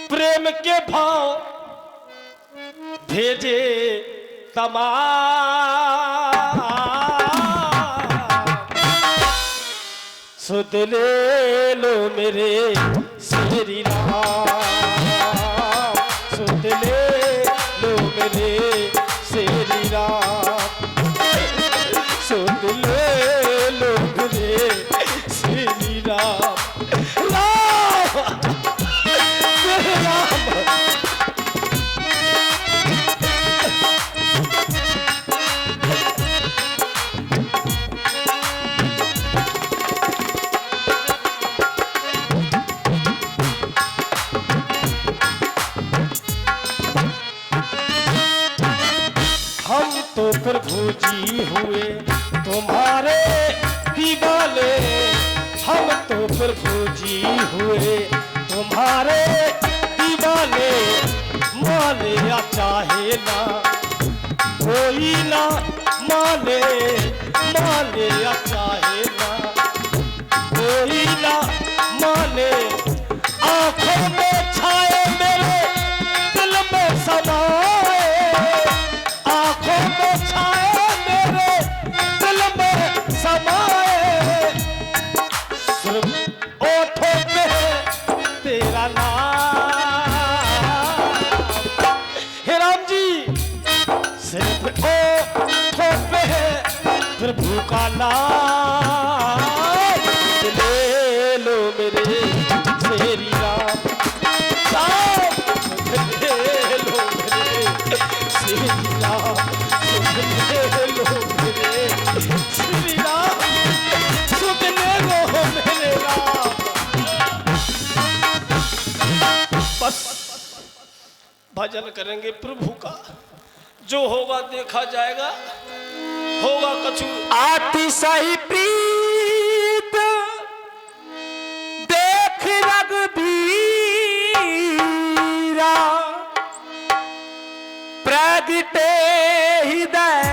प्रेम के भाव भेजे तमाम, सुध ले लो मेरे श्री राम, सुध ले लो मेरे श्री राम, सुध ले लो मेरे श्री राम, राम राम। हम तो प्रभु जी हुए तुम्हारे दीवाने, हम तो प्रभु जी हुए तुम्हारे दीवाने, माने या चाहे ना कोई ना माने, माने या चाहे ना कोई ना माने, आंखों में छाए मेरे दिल में समाए, आंखों में छाए मेरे दिल में समाए, सिर्फ ओठों पे तेरा नाम, हे राम जी सिर्फ ओठों पे प्रभु का नाम, ले लो मेरे श्री राम, राम ले लो मेरे श्री राम, ले लो मेरे श्री राम, सुध ले लो मेरे राम। बस भजन करेंगे प्रभु का, जो होगा देखा जाएगा, होगा कछु अतिशय प्रीत देख रघुबीरा, प्रगटे हृदय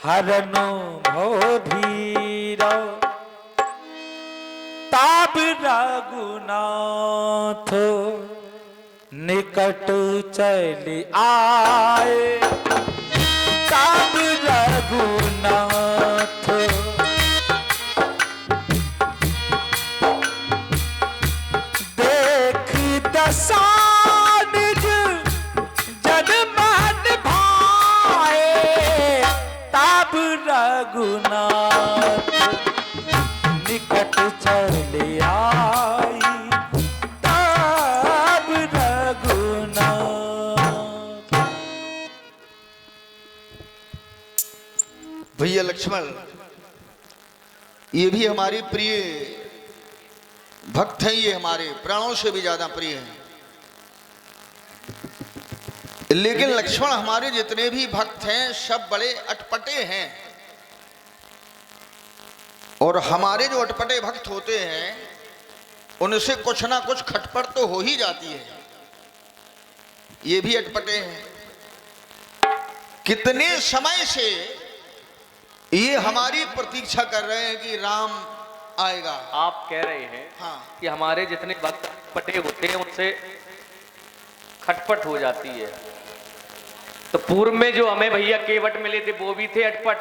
हरनो धीरा, ताब रघुनाथ निकट चली आए, ताब रघुनाथ देख दशा निज जन मन भाए, ताब रघुनाथ निकट चली आई, ताब रघुनाथ। भैया लक्ष्मण ये भी हमारी प्रिय भक्त हैं, ये हमारे प्राणों से भी ज्यादा प्रिय हैं, लेकिन लक्ष्मण हमारे जितने भी भक्त हैं सब बड़े अटपटे हैं, और हमारे जो अटपटे भक्त होते हैं उनसे कुछ ना कुछ खटपट तो हो ही जाती है, ये भी अटपटे हैं। कितने समय से ये हमारी प्रतीक्षा कर रहे हैं कि राम आएगा। आप कह रहे हैं हाँ। कि हमारे जितने भक्त पटे होते हैं उनसे खटपट हो जाती है, तो पूर्व में जो हमें भैया केवट मिले थे वो भी थे अटपट,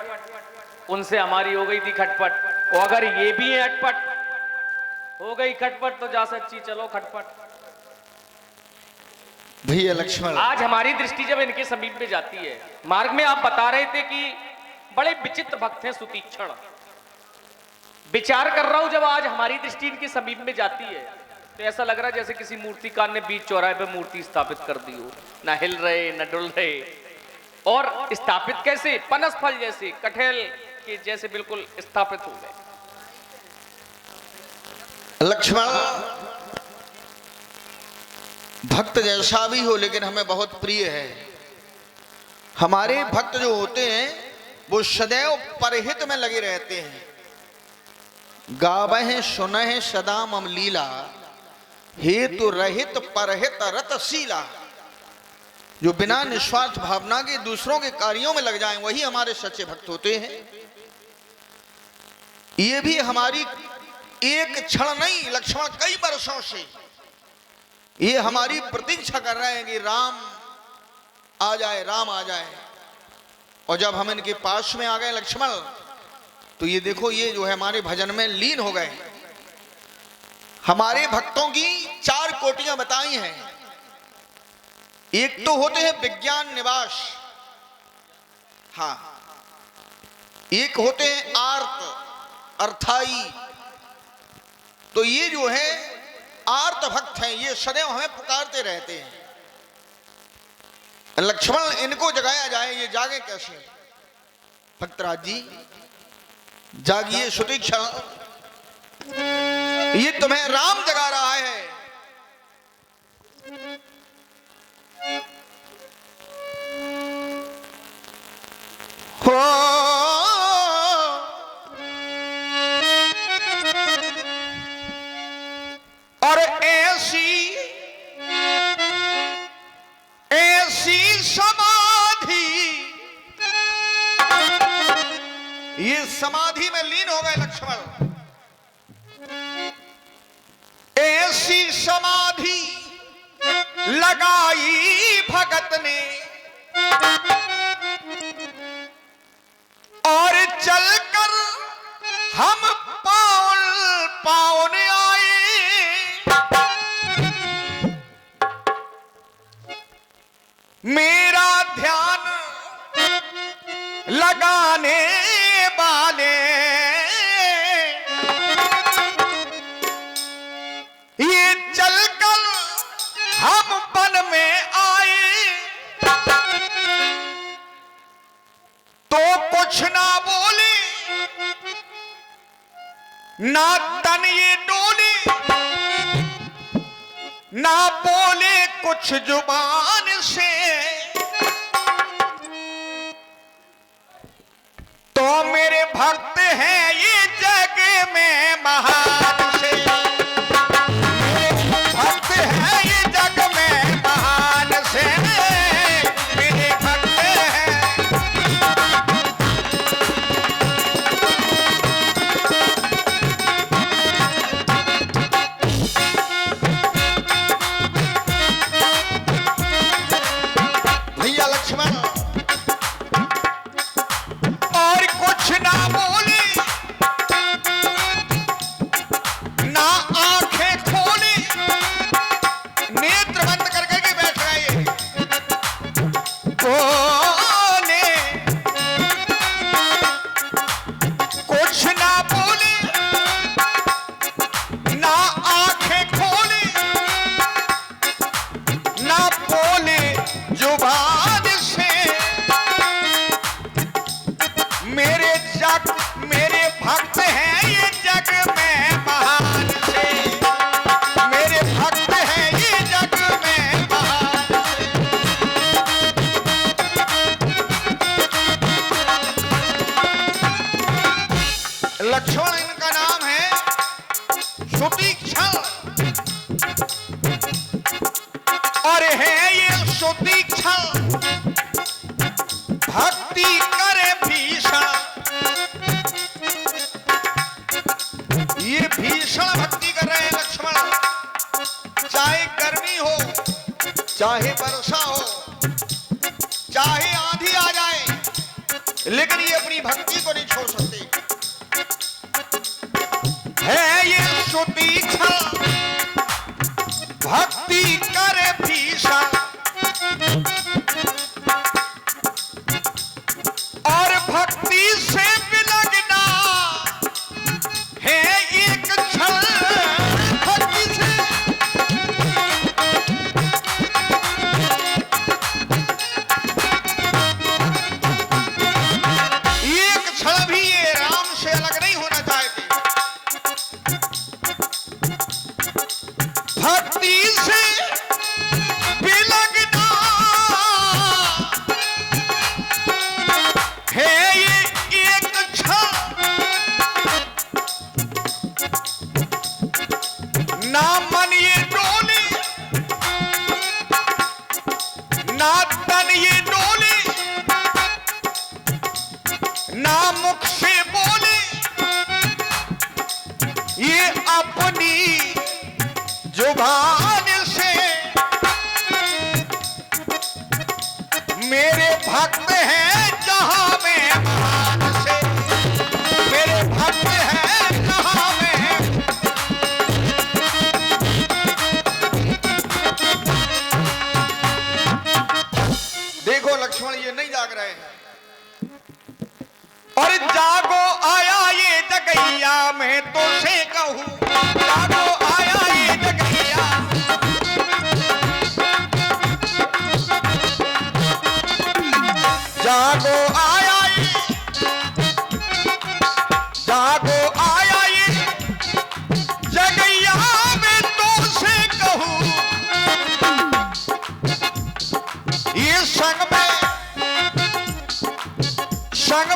उनसे हमारी हो गई थी खटपट, और अगर ये भी है अटपट, हो गई खटपट, तो जा सच्ची चलो खटपट। भैया लक्ष्मण आज हमारी दृष्टि जब इनके समीप में जाती है, मार्ग में आप बता रहे थे कि बड़े विचित्र भक्त हैं सुतीक्षण, विचार कर रहा हूं जब आज हमारी दृष्टि इनके समीप में जाती है तो ऐसा लग रहा है जैसे किसी मूर्तिकार ने बीच चौराहे पे मूर्ति स्थापित कर दी हो, ना हिल रहे न डुल रहे, और स्थापित कैसे, पनस फल जैसे, कटहल के जैसे बिल्कुल स्थापित हो गए। लक्ष्मण भक्त जैसा भी हो लेकिन हमें बहुत प्रिय है। हमारे भक्त जो होते हैं वो सदैव परहित में लगे रहते हैं, गावह सुनह सदा मम लीला, हेतु रहित परहित रतशीला। जो बिना निस्वार्थ भावना के दूसरों के कार्यों में लग जाएं वही हमारे सच्चे भक्त होते हैं। ये भी हमारी एक क्षण नहीं, लक्ष्मण कई वर्षों से ये हमारी प्रतीक्षा कर रहे हैं कि राम आ जाए, राम आ जाए। और जब हम इनके पास में आ गए लक्ष्मण, तो ये देखो ये जो है हमारे भजन में लीन हो गए। हमारे भक्तों की 4 कोटियां बताई हैं। एक तो होते हैं विज्ञान निवास, हाँ, एक होते हैं आर्त अर्थाई। तो ये जो है आर्त भक्त हैं, ये सदैव हमें पुकारते रहते हैं। लक्ष्मण इनको जगाया जाए, ये जागे कैसे? भक्तराज जी जागिए सुतीक्षण, ये तुम्हें राम जगा रहा है। हो और ऐसी समाधि, ये समाधि में लीन हो गए लक्ष्मण। ऐसी समाधि लगाई भगत ने और चलकर हम पावन आए। मेरा ध्यान लगाने वाले ये चलकर हम वन में आए, तो कुछ ना बोले ना तन ये डोले, ना बोले कुछ जुबान से। तो मेरे भक्त हैं ये जग में महान से, मेरे भक्त हैं ये जग में महान से, मेरे भक्त हैं। भैया लक्ष्मण और कुछ ना बोले ना आंखें खोले, नेत्र बंद करके के बैठ गए। बोले कुछ ना बोले ना आंखें खोले, ना बोले जुबान से। मेरे भक्त हैं ये जग में महान से, मेरे भक्त हैं ये जग में महान से। लक्ष्मण इनका नाम है सुतीक्षण, और है ये सुतीक्षण भक्ति करे भीषण। ये भीषण भक्ति कर रहे हैं लक्ष्मण, चाहे गर्मी हो, चाहे वर्षा हो, चाहे आंधी आ जाए, लेकिन ये अपनी भक्ति को नहीं छोड़ सकते। है ये सुतीक्षण भक्ति करे भीषण, और भक्ति से बिलगना है एक क्षण। भक्ति से एक क्षण भी ये राम से अलग नहीं होना चाहते। भक्ति से बिलगना है ये एक क्षण, ना मन ये डोले ना तन ये डोले, ना मुख से बोले ये जुबान से मेरे भक्त हैं जहां में महान से, मेरे भक्त हैं जहां में। देखो लक्ष्मण ये नहीं जाग रहे हैं। और जागो आया ये जगैया मैं तो से कहूं, जागो आया ये जगैया। जागो आया ये, जागो आया ये जगैया मैं तो से कहूं। ये संग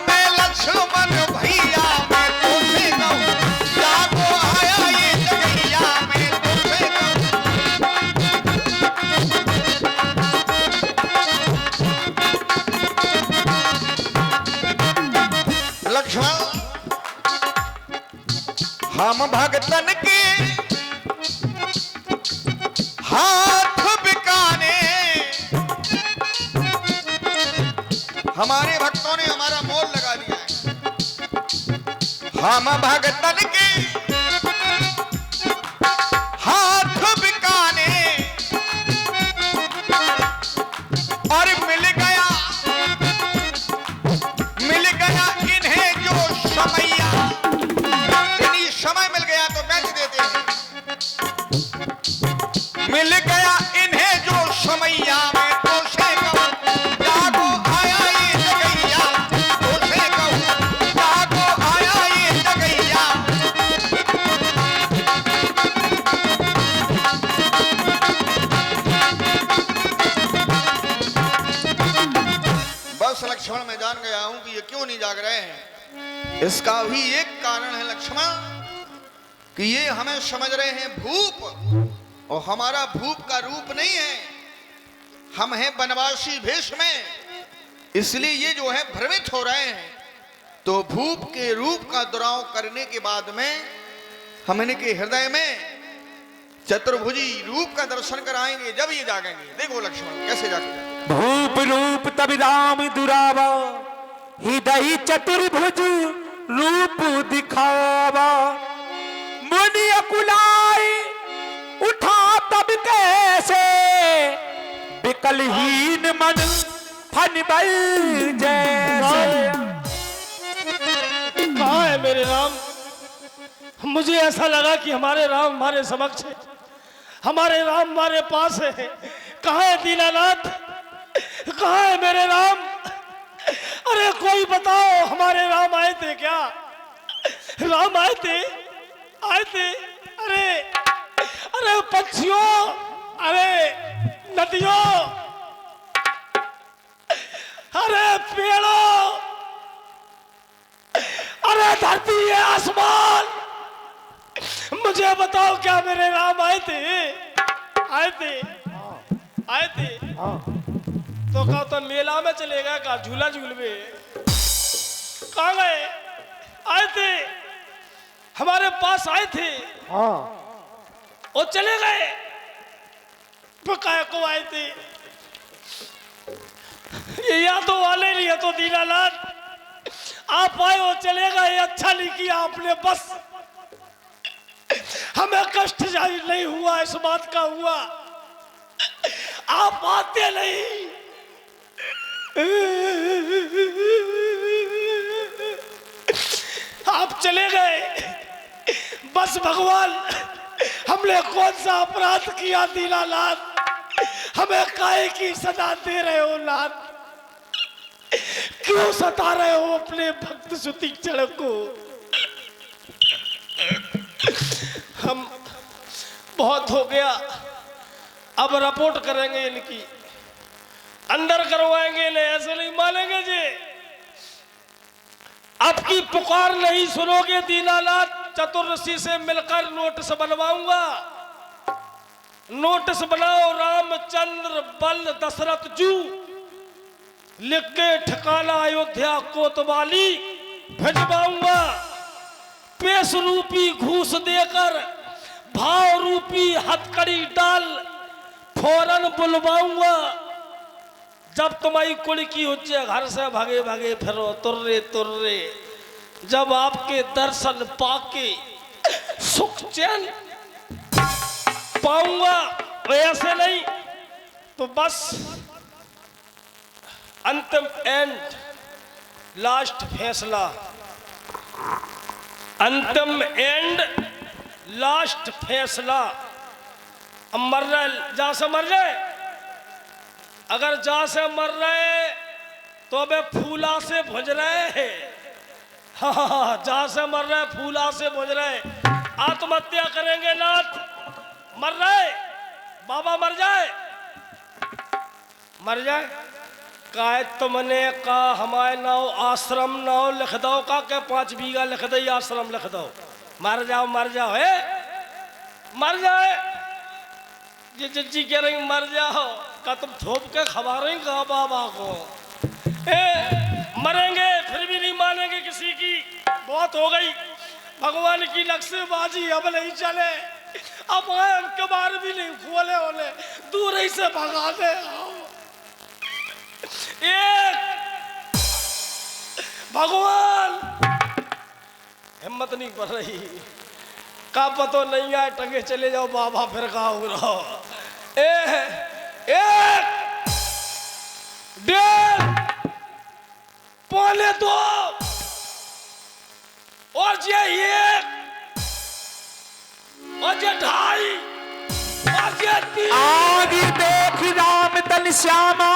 में लक्ष्मण भैया मैं तो से कहूं, जागो आया ये जगैया मैं तो से कहूं। लक्ष्मण हम भगतन के हाथ बिकाने, हमारे भक्तों ने हमारा मोल लगा दिया है। हम भगतन के हाथ बिकाने और मिल गया इन्हें जो समैया, इन्हीं समय मिल गया तो बेच देते हैं। मिल गया इन्हें जो समैया में तो से कहूं, जागो आया ये जगैया तो से कहूं, जागो आया ये जगैया। बस लक्ष्मण मैं जान गया हूं कि ये क्यों नहीं जाग रहे हैं। इसका भी एक कारण है लक्ष्मण कि ये हमें समझ रहे हैं भूप, और हमारा भूप का रूप नहीं है, हम हैं बनवासी भेष में, इसलिए ये जो है भ्रमित हो रहे हैं। तो भूप के रूप का दुराव करने के बाद में हम इनके हृदय में चतुर्भुजी रूप का दर्शन कराएंगे, जब ये जागेंगे। देखो लक्ष्मण कैसे जागेंगे। भूप रूप तब राम दुरावा, हृदय चतुर्भुज रूप दिखावा। मुनि अकुलाए उठा तब कैसे, विकलहीन मन फन बल जैसे। कहाँ है मेरे राम? मुझे ऐसा लगा कि हमारे राम हमारे समक्ष है, हमारे राम हमारे पास है। कहाँ है दीनानाथ? कहाँ है मेरे राम? अरे कोई बताओ, हमारे राम आए थे क्या? राम आए थे, आए थे। अरे पक्षियों, अरे नदियों, अरे पेड़ों, अरे धरती है आसमान, मुझे बताओ क्या मेरे राम आए थे? आए थे, आए थे। तो कहा तो मेला में चले गए, कहा झूला झूलवे, कहाँ गए? आए थे, हमारे पास आए थे, और चले गए। को आए थे ये यादों वाले नहीं है तो दीनानाथ, आप आए और चले गए, अच्छा नहीं किया आपने। बस हमें कष्ट जाहिर नहीं हुआ, इस बात का हुआ, आप आते नहीं। आप चले गए, बस भगवान हमने कौन सा अपराध किया दीनानाथ? हमें काहे की सजा दे रहे हो नाथ? क्यों सता रहे हो अपने भक्त सुतीक्षण को? हम बहुत हो गया, अब रिपोर्ट करेंगे इनकी, अंदर करवाएंगे, नहीं ऐसे नहीं मानेंगे जी। आपकी पुकार नहीं सुनोगे दीनानाथ, चतुर्दशी से मिलकर नोटिस बनवाऊंगा। नोटिस बनाओ, रामचंद्र बल दशरथ जू, लिख के ठिकाना अयोध्या कोतवाली भिजवाऊंगा। पेश रूपी घूस देकर भाव रूपी हथकड़ी डाल फौरन बुलवाऊंगा। जब तुम्हारी कुड़की उच्चे घर से भागे भागे फिरो तुर्रे तुर्रे, जब आपके दर्शन पाके सुख चैन पाऊंगा। ऐसे नहीं तो बस अंतिम एंड लास्ट फैसला, अंतिम एंड लास्ट फैसला। अब मर रहे जहां से मर जाए, अगर जहां से मर रहे तो अबे फूला से भुज रहे हैं। हाँ, जहां से मर रहे फूला से भुज रहे। आत्महत्या करेंगे नाथ, मर रहे बाबा मर जाए, मर जाए का तुमने का हमारे नाव आश्रम नाव लिख दो का के 5 बीघा लिख दो आश्रम लिख दो। मर जाओ है, मर जाए। ये जज्जी कह रही मर जाओ का तुम थोप के खबा रही का बाबा को। मरेंगे फिर भी नहीं मानेंगे किसी की, बहुत हो गई। भगवान की नक्शेबाजी अब नहीं चले, अब उनके बारे भी नहीं खोले होने, दूर ही से भगा दे। भगवान हिम्मत नहीं पड़ रही, का पतो नहीं आए टंगे चले जाओ बाबा फिर कहा रहो। एक डेढ़ पौने 2 और ये 1 और ये 2.5 और ये 3। आगे देख राम तन श्यामा,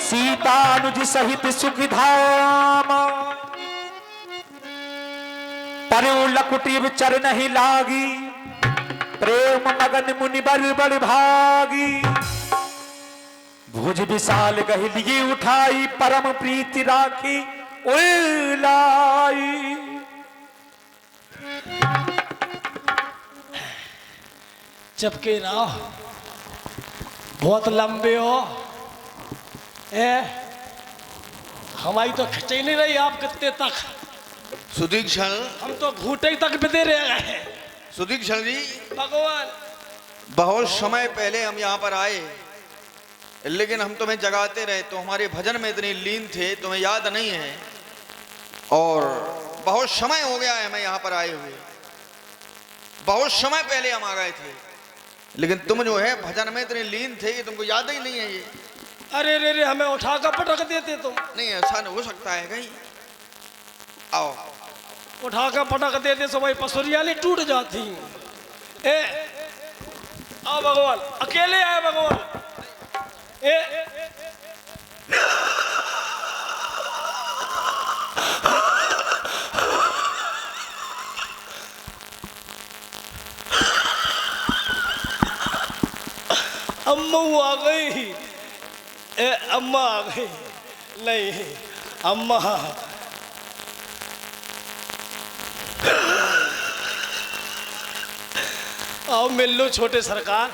सीतानुज सहित सुख धाम। परु लकुटी विचर नहीं लागी, प्रेम मगन मुनि बर बड़ भागी। भुज विशाल गहिलिए उठाई, परम प्रीति राखी उल्लाई। चपके रहो, बहुत लंबे हो। हमारी तो खिंचाई नहीं रही, आप कितने तक सुदीक्षण, हम तो घूटे तक बिते रह गए। सुदीक्षण जी, भगवान बहुत समय पहले हम यहाँ पर आए, लेकिन हम तुम्हें जगाते रहे तो हमारे भजन में इतनी लीन थे, तुम्हें याद नहीं है। और बहुत समय हो गया है हमें यहाँ पर आए हुए, बहुत समय पहले हम आ गए थे, लेकिन तुम जो है भजन में इतने लीन थे कि तुमको याद ही नहीं है ये। अरे रे रे, हमें उठा कर पटक देते तुम। नहीं, ऐसा नहीं हो सकता है कहीं। आओ, उठा कर पटक देते सो भाई पसुरिया नहीं टूट जाती। आओ भगवान, अकेले आए भगवान। अम्मा आ गई, अम्मा आ गई। नहीं अम्मा, आओ मिल लो छोटे सरकार,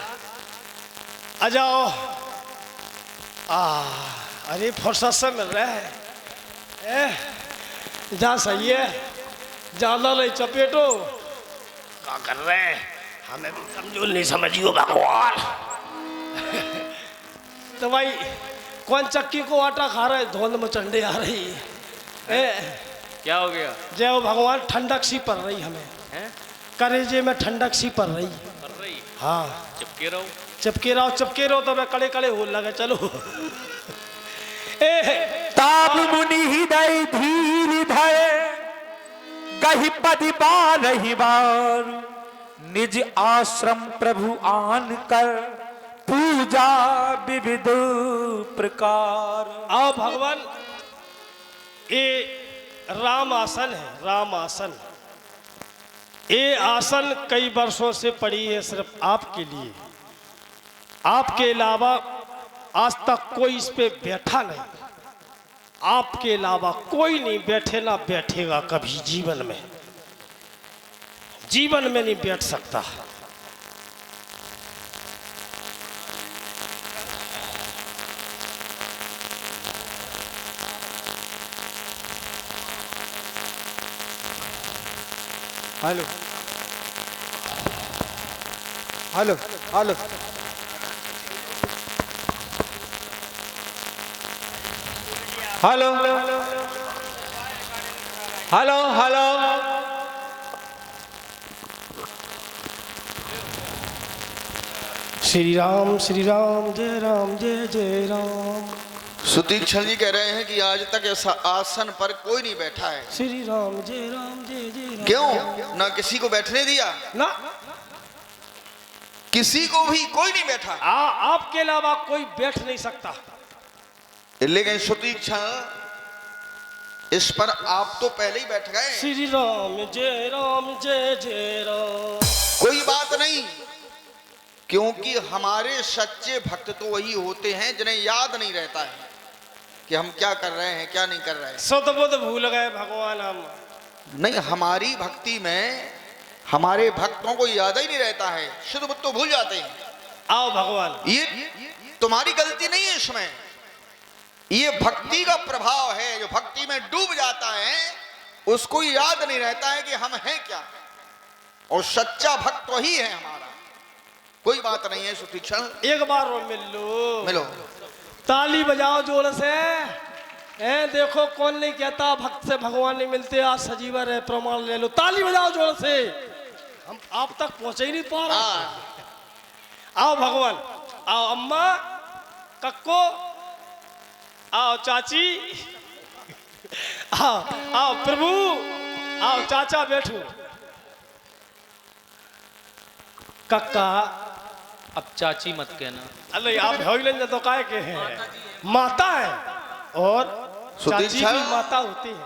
आ जाओ। अरे फुर्सत से मिल रहा है, जहाँ सही है ज्यादा नहीं चपेटो। क्या कर रहे हैं, हमें भी कमजोर नहीं समझियो भगवान। तो भाई कौन चक्की को आटा खा रहा है, धुंध मचंडे आ रही है। क्या हो गया? जय हो भगवान, ठंडक सी पड़ रही हमें हैं? करेजे में ठंडक सी पड़ रही। कर रही? हाँ, चिपके रहो, चिपके रहो तो मैं कड़े कड़े हो लगे। चलो ताप मुनि हृदय धीर धरे, गहि पदि बारहि बार। निज आश्रम प्रभु आन कर, पूजा विविध प्रकार। आओ भगवान, ये राम आसन है, राम आसन। ये आसन कई वर्षों से पड़ी है सिर्फ आपके लिए, आपके अलावा आज तक कोई इस पे बैठा नहीं। आपके अलावा कोई नहीं बैठे, ना बैठेगा कभी जीवन में, जीवन में नहीं बैठ सकता। Hello, hello hello hello hello hello Shri Ram जय जय राम। सुतीक्षण जी कह रहे हैं कि आज तक ऐसा आसन पर कोई नहीं बैठा है। श्री राम जय राम। क्यों? ना किसी को बैठने दिया, ना किसी को भी कोई नहीं बैठा। आपके अलावा कोई बैठ नहीं सकता। लेकिन सुतीक्षण, इस पर आप तो पहले ही बैठ गए। श्री राम जय जय राम। कोई बात नहीं, क्योंकि हमारे सच्चे भक्त तो वही होते हैं जिन्हें याद नहीं रहता है कि हम क्या कर रहे हैं क्या नहीं कर रहे हैं। सद बुध भूल गए भगवान हम। नहीं, हमारी भक्ति में हमारे भक्तों को याद ही नहीं रहता है, शुद्ध बुद्ध तो भूल जाते हैं। आओ भगवान, ये तुम्हारी गलती नहीं है, इसमें ये भक्ति का प्रभाव है। जो भक्ति में डूब जाता है उसको याद नहीं रहता है कि हम हैं क्या, और सच्चा भक्त वही है हमारा। कोई बात नहीं है सुतीक्षण, एक बार वो मिलो। ताली बजाओ जोर से। देखो कौन नहीं कहता भक्त से भगवान नहीं मिलते। आज सजीवर है, प्रमाण ले लो। ताली बजाओ जोर से। हम आप तक पहुंच ही नहीं पा रहे। आओ भगवान, आओ अम्मा, कक्को, आओ चाची, आओ प्रभु, आओ चाचा बैठो। कक्का, अब चाची मत कहना। अरे आप होइलन तो काय के हैं, माता है और चाची भी माता होती है।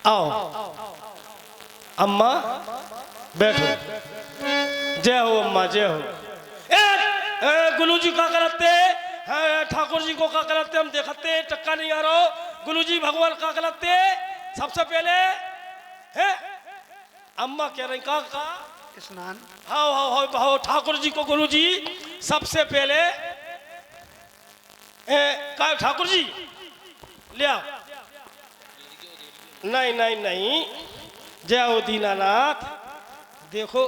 आओ अम्मा बैठो। जय हो अम्मा, जय हो। गुरु जी का करते हैं, ठाकुर जी को का करते हम देखते, टक्का नहीं आ रहा। गुरु जी भगवान का करते सबसे पहले है। अम्मा कह रही का स्नान। हाँ ठाकुर जी को गुरु जी सबसे पहले का ठाकुर जी ले आओ। नहीं, जय हो दीनानाथ। देखो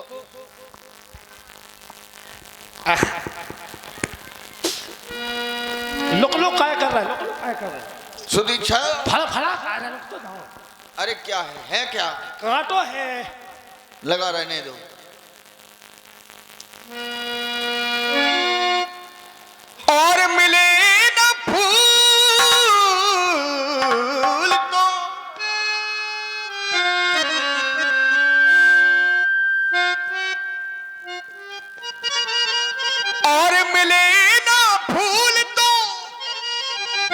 लोग काय कर रहा है, सुदीक्षा फला खा रहा है। तो अरे क्या है क्या? कांटो है, लगा रहने दो। और मिले न फूल तो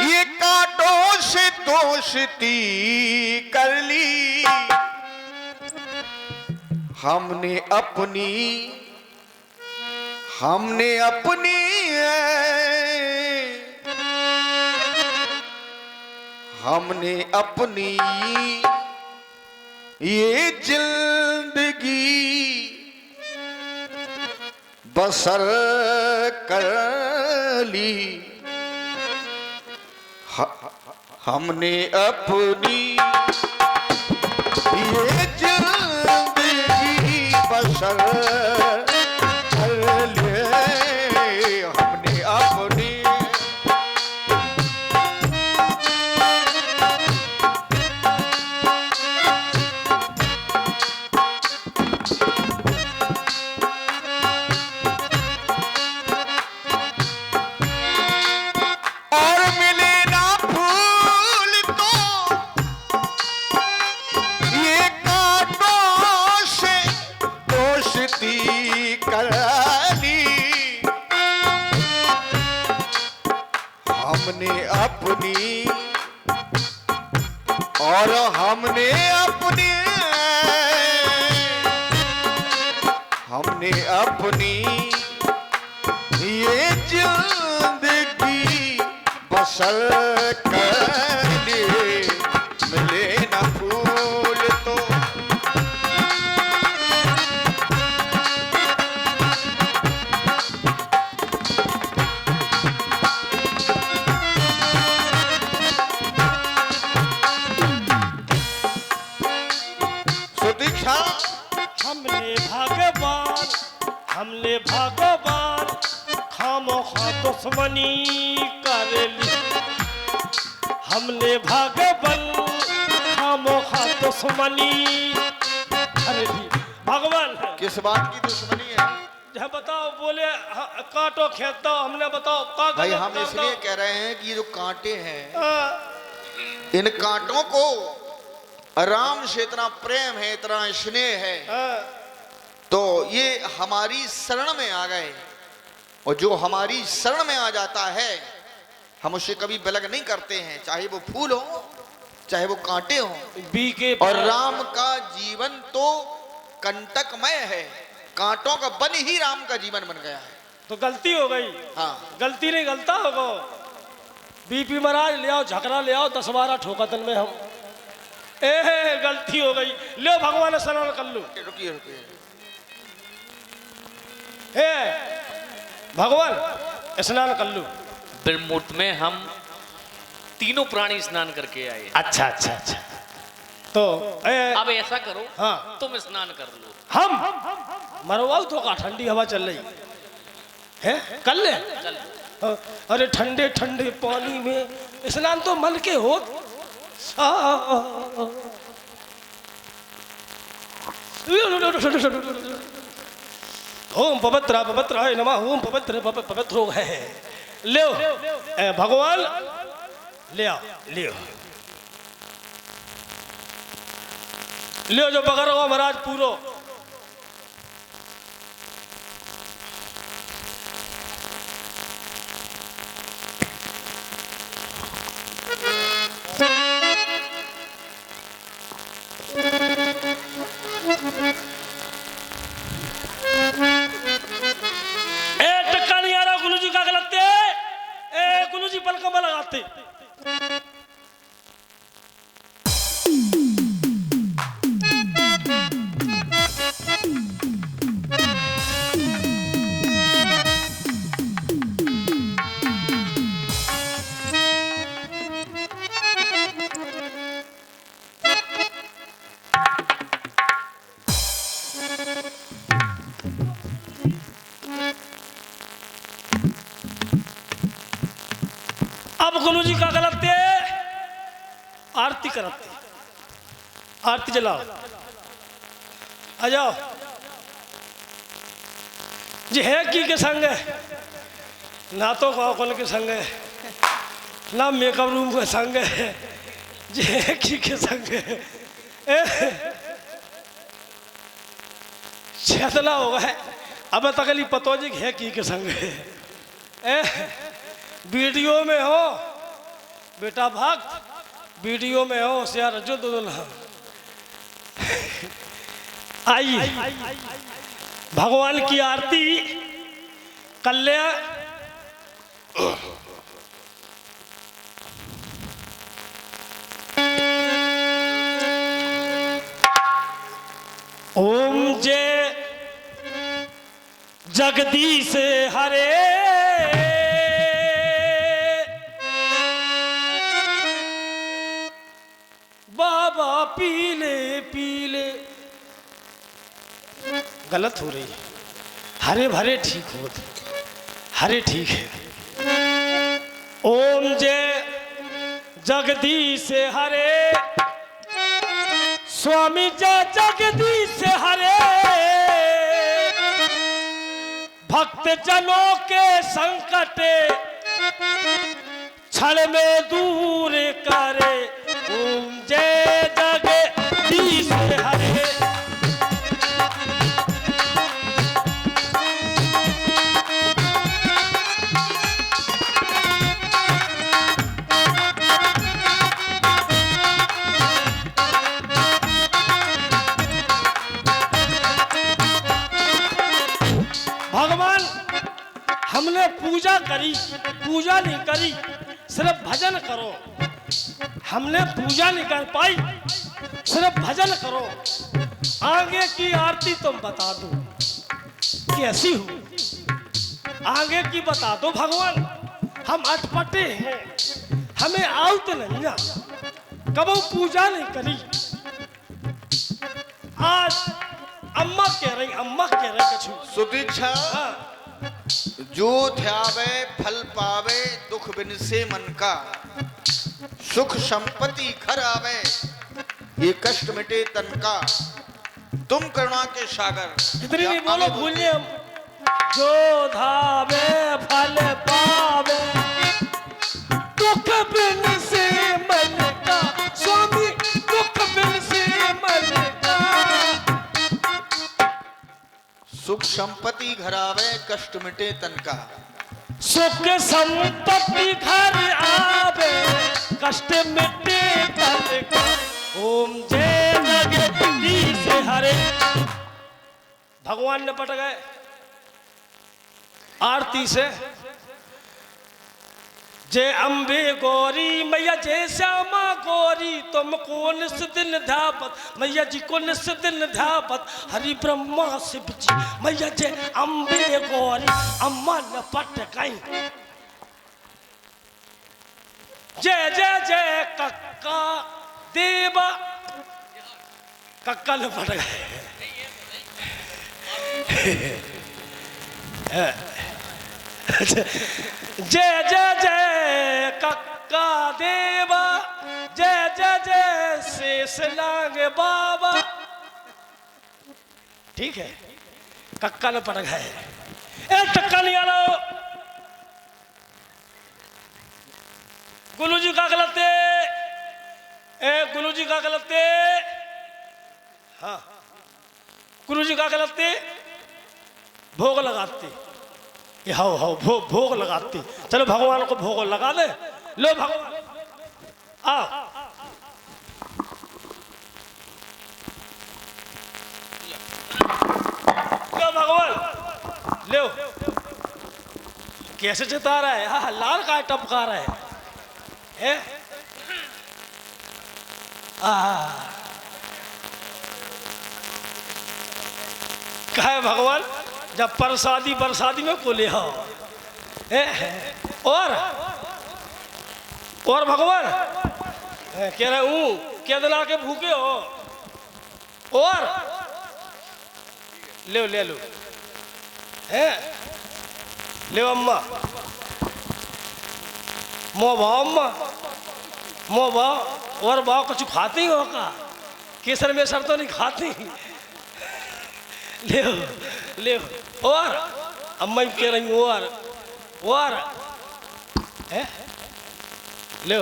ये कांटों से दोस्ती कर ली हमने अपनी ये जिंदगी बसर कर ली। हमने अपनी ये जिंदगी बसर कर ली। हमने अपनी हमने अपनी ये जिंदगी बसर कर ली। मिले न फूल तो हमने भाग भगवान हमने भगवान खामो खा दुश्मनी कर ली हमने भगवान खामो खा दुश्मनी कर ली भगवान किस बात की दुश्मनी है? जब बताओ बोले काटो खेत दो हमने बताओ भाई हम इसलिए कह रहे हैं कि ये जो कांटे हैं हाँ, इन कांटों को राम से इतना प्रेम है इतना स्नेह है हाँ, तो ये हमारी शरण में आ गए और जो हमारी शरण में आ जाता है हम उससे कभी विलग नहीं करते हैं, चाहे वो फूल हो चाहे वो कांटे हो। बीके और राम का जीवन तो कंटकमय है, कांटों का बन ही राम का जीवन बन गया है। तो गलती हो गई। हाँ गलती नहीं गलता होगा। बीपी महाराज ले आओ झकरा ले आओ 10-12 ठोकतन में हम गलती हो गई। ले भगवान स्नान कर लो। रुकिए रुकिए भगवान स्नान कर लो। ब्रह्ममुहूर्त में हम तीनों प्राणी स्नान करके आए। अच्छा अच्छा अच्छा तो अब ऐसा करो हाँ तुम स्नान कर लो। हम मरवाओ तो का ठंडी हवा चल रही है कर ले। चल अरे ठंडे ठंडे पानी में स्नान तो मन के हो। ओम पवित्र पवित्र नमः ओम पवित्र पवित्र हो गए। ले भगवान ले आओ ले जो बगर हो महाराज पूरो। टक्का नहीं आ रहा गुरु जी का गलत है। गुरु जी पलकमा लगाते। अब गुरु जी का गलत है। आरती करते आरती जलाओ आ जाओ जी है की के संग है ना तो कौन के संग है ना मेकअप रूम के संग है जी है की के संग है। चेतना होगा है अब तकली पतो जी है की के संग है। वीडियो में हो बेटा भक्त वीडियो में हो सियार जो दुल्हा आइए भगवान की आरती कल्याण। ओम जय जगदीश हरे बाबा पीले पीले। गलत हो रही है। हरे भरे ठीक हो हरे ठीक है। ओम जय जगदीश हरे स्वामी जय जगदीश हरे भक्त जनों के संकट क्षण में दूर करे। ओम जय जगदीश हरे। भगवान हमने पूजा करी पूजा नहीं करी सिर्फ भजन करो। हमने पूजा नहीं कर पाई सिर्फ भजन करो। आगे की आरती तुम बता दो कैसी हो आगे की बता दो भगवान। हम अटपटे हैं हमें आउत नहीं ना कबो पूजा नहीं करी। आज अम्मा कह रही कछु। सुतीक्षा हाँ, जो ध्यावे फल पावे, दुख बिन से मन का, सुख संपत्ति घर आवे, ये कष्ट मिटे तन का, तुम करुणा के सागर। इतनी नहीं या बोलो, आगे भूलिए हम। जो धावे फल पावे, दुख बिन से मन का, स्वामी दुख बिन से मन का, सुख संपत्ति घर आवे, कष्ट मिटे तन का। सुख संपत्ति घर आवे, कष्ट मिटे तन का। ओम जय जगदीश से हरे। भगवान ने पट गए आरती से। जय अम्बे गौरी मैया, जय श्यामा गौरी, तुमको निस दिन ध्यापत, मैया जी को निस दिन ध्यापत, हरि ब्रह्मा शिव जी मैया। जय अम्बे गौरी, अम्मा न पट गई। जय जय जय कक्का देवा, कक्का न पट गए। जय जय जय कक्का देवा, जय जय जय शेष नाग बाबा। ठीक है, कक्का ने पट गए। ए टक्का नहीं आ रहा। गुरु जी का गलत है। ए गुरु जी का गलत है। हाँ, गुरु जी का गलत है। भोग लगाते, ये हाउ भोग लगाती। चलो भगवान को भोग लगा दे। लो भगवान आओ। लो भगवान लो। कैसे चिता रहा है? हाँ, लाल का टपका रहा है। कहा है भगवान, जब बरसादी में को ले आओ। और भगवान कह रहे हूँ क्या दिला के भूखे हो। और ले लो ले अम्मा, अम्मा मो भाव और भाव कुछ खाती हो का? केसर में सर तो नहीं खाती। ले और अम्मा कह रही हूँ और है ले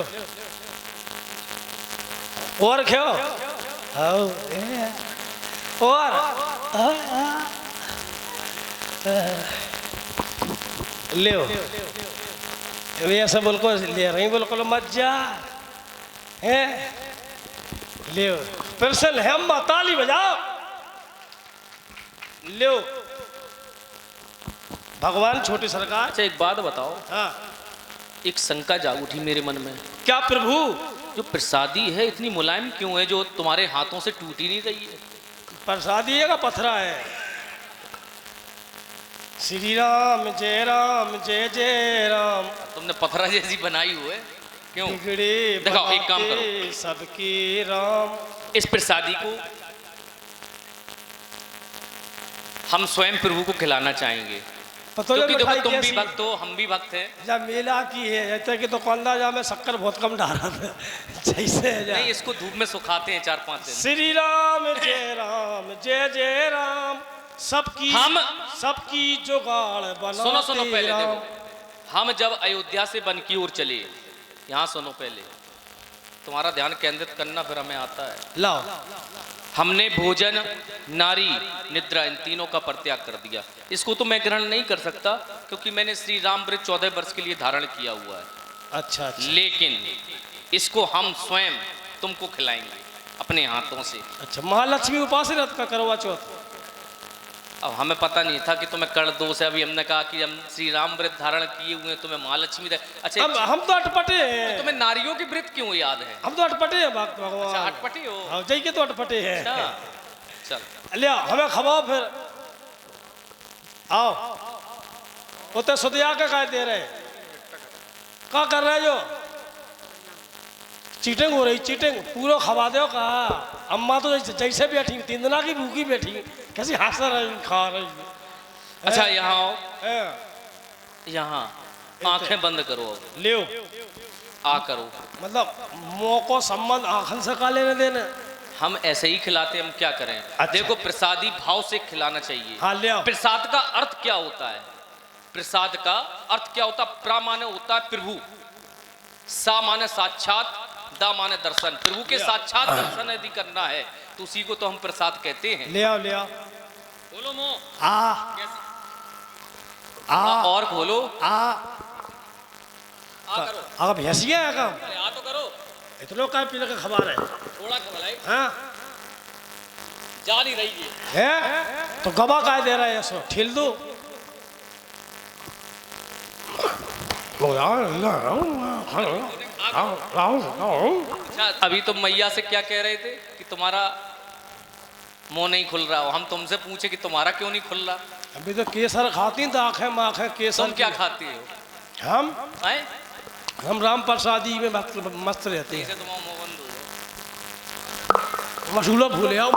और क्यों और ले ऐसा बिल्कुल ले रही, बिल्कुल मजा है। ले फिर से ले अम्मा, ताली बजाओ। लो भगवान छोटी सरकार। अच्छा एक बात बताओ। हाँ, एक शंका जाग उठी मेरे मन में। क्या प्रभु? जो प्रसादी है इतनी मुलायम क्यों है, जो तुम्हारे हाथों से टूट ही नहीं रही है? प्रसादी है का पथरा है? श्री राम जय राम। तुमने पथरा जैसी बनाई हुई है क्यों? बिगड़े दिखाओ, एक काम करो, सबके राम। इस प्रसादी को हम स्वयं प्रभु को खिलाना चाहेंगे, क्योंकि देखो तुम भी भक्त हो, हम भी भक्त हैं। जब मेला की है जैसे कि दुकानदार जा में शक्कर बहुत कम डाला था जैसे नहीं, इसको धूप में सुखाते हैं 4-5 दिन। श्री राम जय राम, सबकी जुगाड़ बना। सुनो पहले देखो, हम जब अयोध्या से वन की ओर चले, यहाँ सुनो पहले, तुम्हारा ध्यान केंद्रित करना फिर हमें आता है। लाओ। हमने भोजन, नारी, निद्रा, इन तीनों का परित्याग कर दिया। इसको तो मैं ग्रहण नहीं कर सकता, क्योंकि मैंने श्री राम व्रत 14 वर्ष के लिए धारण किया हुआ है। अच्छा। लेकिन इसको हम स्वयं तुमको खिलाएंगे अपने हाथों से। अच्छा, महालक्ष्मी उपास रथ का करवा चौथ। अब हमें पता नहीं था कि तुम्हें कर दो से, अभी हमने कहा कि हम श्री राम व्रत धारण किए हुए हैं, तुम्हें महालक्ष्मी दे। अच्छा, हम तो अटपटे हैं। तुम्हें नारियों की व्रत क्यों याद है? हम तो अटपटे हैं भगवान। अच्छा, अटपटे हो? हाँ, जय के तो अटपटे हैं। चल ले हमें खवाओ फिर। आओ, वो तो सुधिया का कह दे रहे, क्या कर रहे जो? चीटिंग हो रही, चीटिंग। पूरा खवा दो का। अम्मा तो जैसे बैठी 3 दिन की भूखी बैठी, कैसी हंस रही खा रही। अच्छा यहाँ आओ, हैं? यहाँ आंखें बंद करो, ले आ करो। मतलब मोको संबंध आंखन से का लेने देने। हम ऐसे ही खिलाते, हम क्या करें। अच्छा। देखो प्रसादी भाव से खिलाना चाहिए। हाँ ले आओ। प्रसाद का अर्थ क्या होता है? प्रसाद का अर्थ क्या होता है? प्रा माने होता है प्रभु, सा माने साक्षात, दा माने दर्शन। प्रभु के साक्षात दर्शन यदि करना है तो उसी को तो हम प्रसाद कहते हैं। ले आओ ले आओ। बोलो मो आ और खोलो, आ आ करो, अगर भैंसिया है काम अरे आ तो करो, इतनो का पीने का खबर है। थोड़ा खबलाई हाँ जा नहीं रही है। तो गवा काय दे रहा है ऐसो ठिल दो। अच्छा अभी तुम मैया से क्या कह रहे थे कि तुम्हारा मुंह नहीं खुल रहा हो? हम तुमसे पूछे कि तुम्हारा क्यों नहीं खुल रहा? अभी तो केसर खाती दाखें माखें केसर। तुम क्या खाती हो? हम हम राम प्रसादी में मस्त रहते हैं। तुम्हारा मुंह बंद हो जाए। मसूला भूले आओ।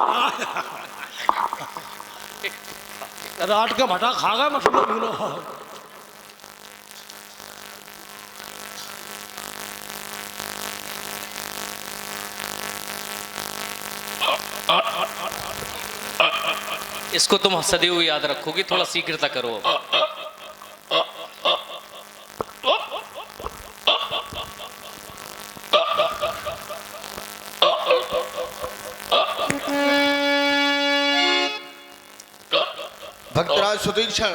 रात का भटा खा गए मसूला भूलो। इसको तुम सदैव याद रखोगी, थोड़ा शीघ्रता करो। भक्तराज सुदीक्षण,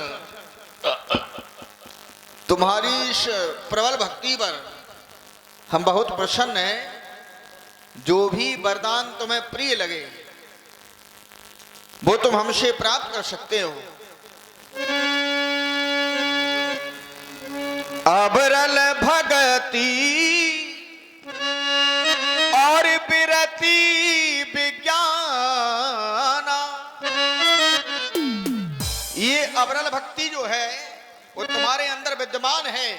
तुम्हारी इस प्रबल भक्ति पर हम बहुत प्रसन्न हैं। जो भी वरदान तुम्हें प्रिय लगे वो तुम हमसे प्राप्त कर सकते हो। अबरल भगति और बिरति विज्ञाना, ये अबरल भक्ति जो है वो तुम्हारे अंदर विद्यमान है।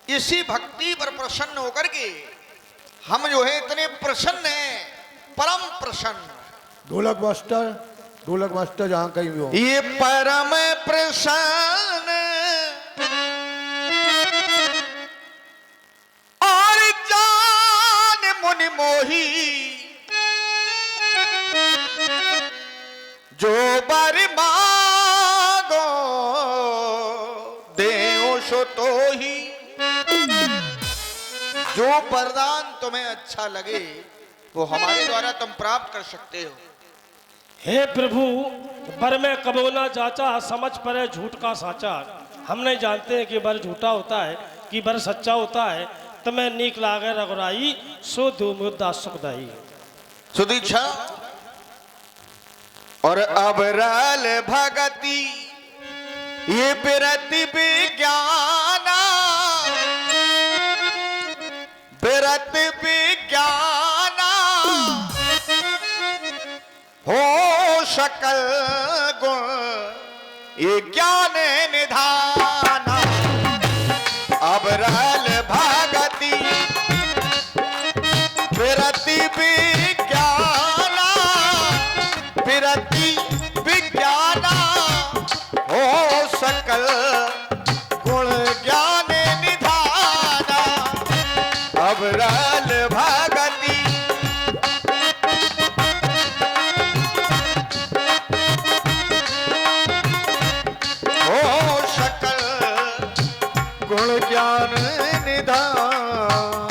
इसी भक्ति पर प्रसन्न होकर के हम जो है इतने प्रसन्न हैं, परम प्रसन्न। ढोलक मास्टर जहां कहीं भी हो, ये परम प्रसन्न और जान मुनि मोही, जो बर मांगो देओ सो तो ही। जो वरदान तुम्हें अच्छा लगे वो हमारे द्वारा तुम प्राप्त कर सकते हो। हे प्रभु, बर में कबो ना जाचा, समझ पड़े झूठ का साचा। हम नहीं जानते हैं कि बर झूठा होता है कि बर सच्चा होता है। तुम्हें नीक लागे रघुराई, सो दो मुद्दा सुखदाई। सुदीक्षा और अबरल भगति ये बिरति विज्ञाना, बिरत विज्ञाना हो सकल गुण ये ज्ञान निधाना। अबरल भगति बिरति विज्ञाना, बिरति विज्ञाना हो सकल गुण ज्ञान निधाना। अबरल भगति हो सकल गुण ज्ञान निधान।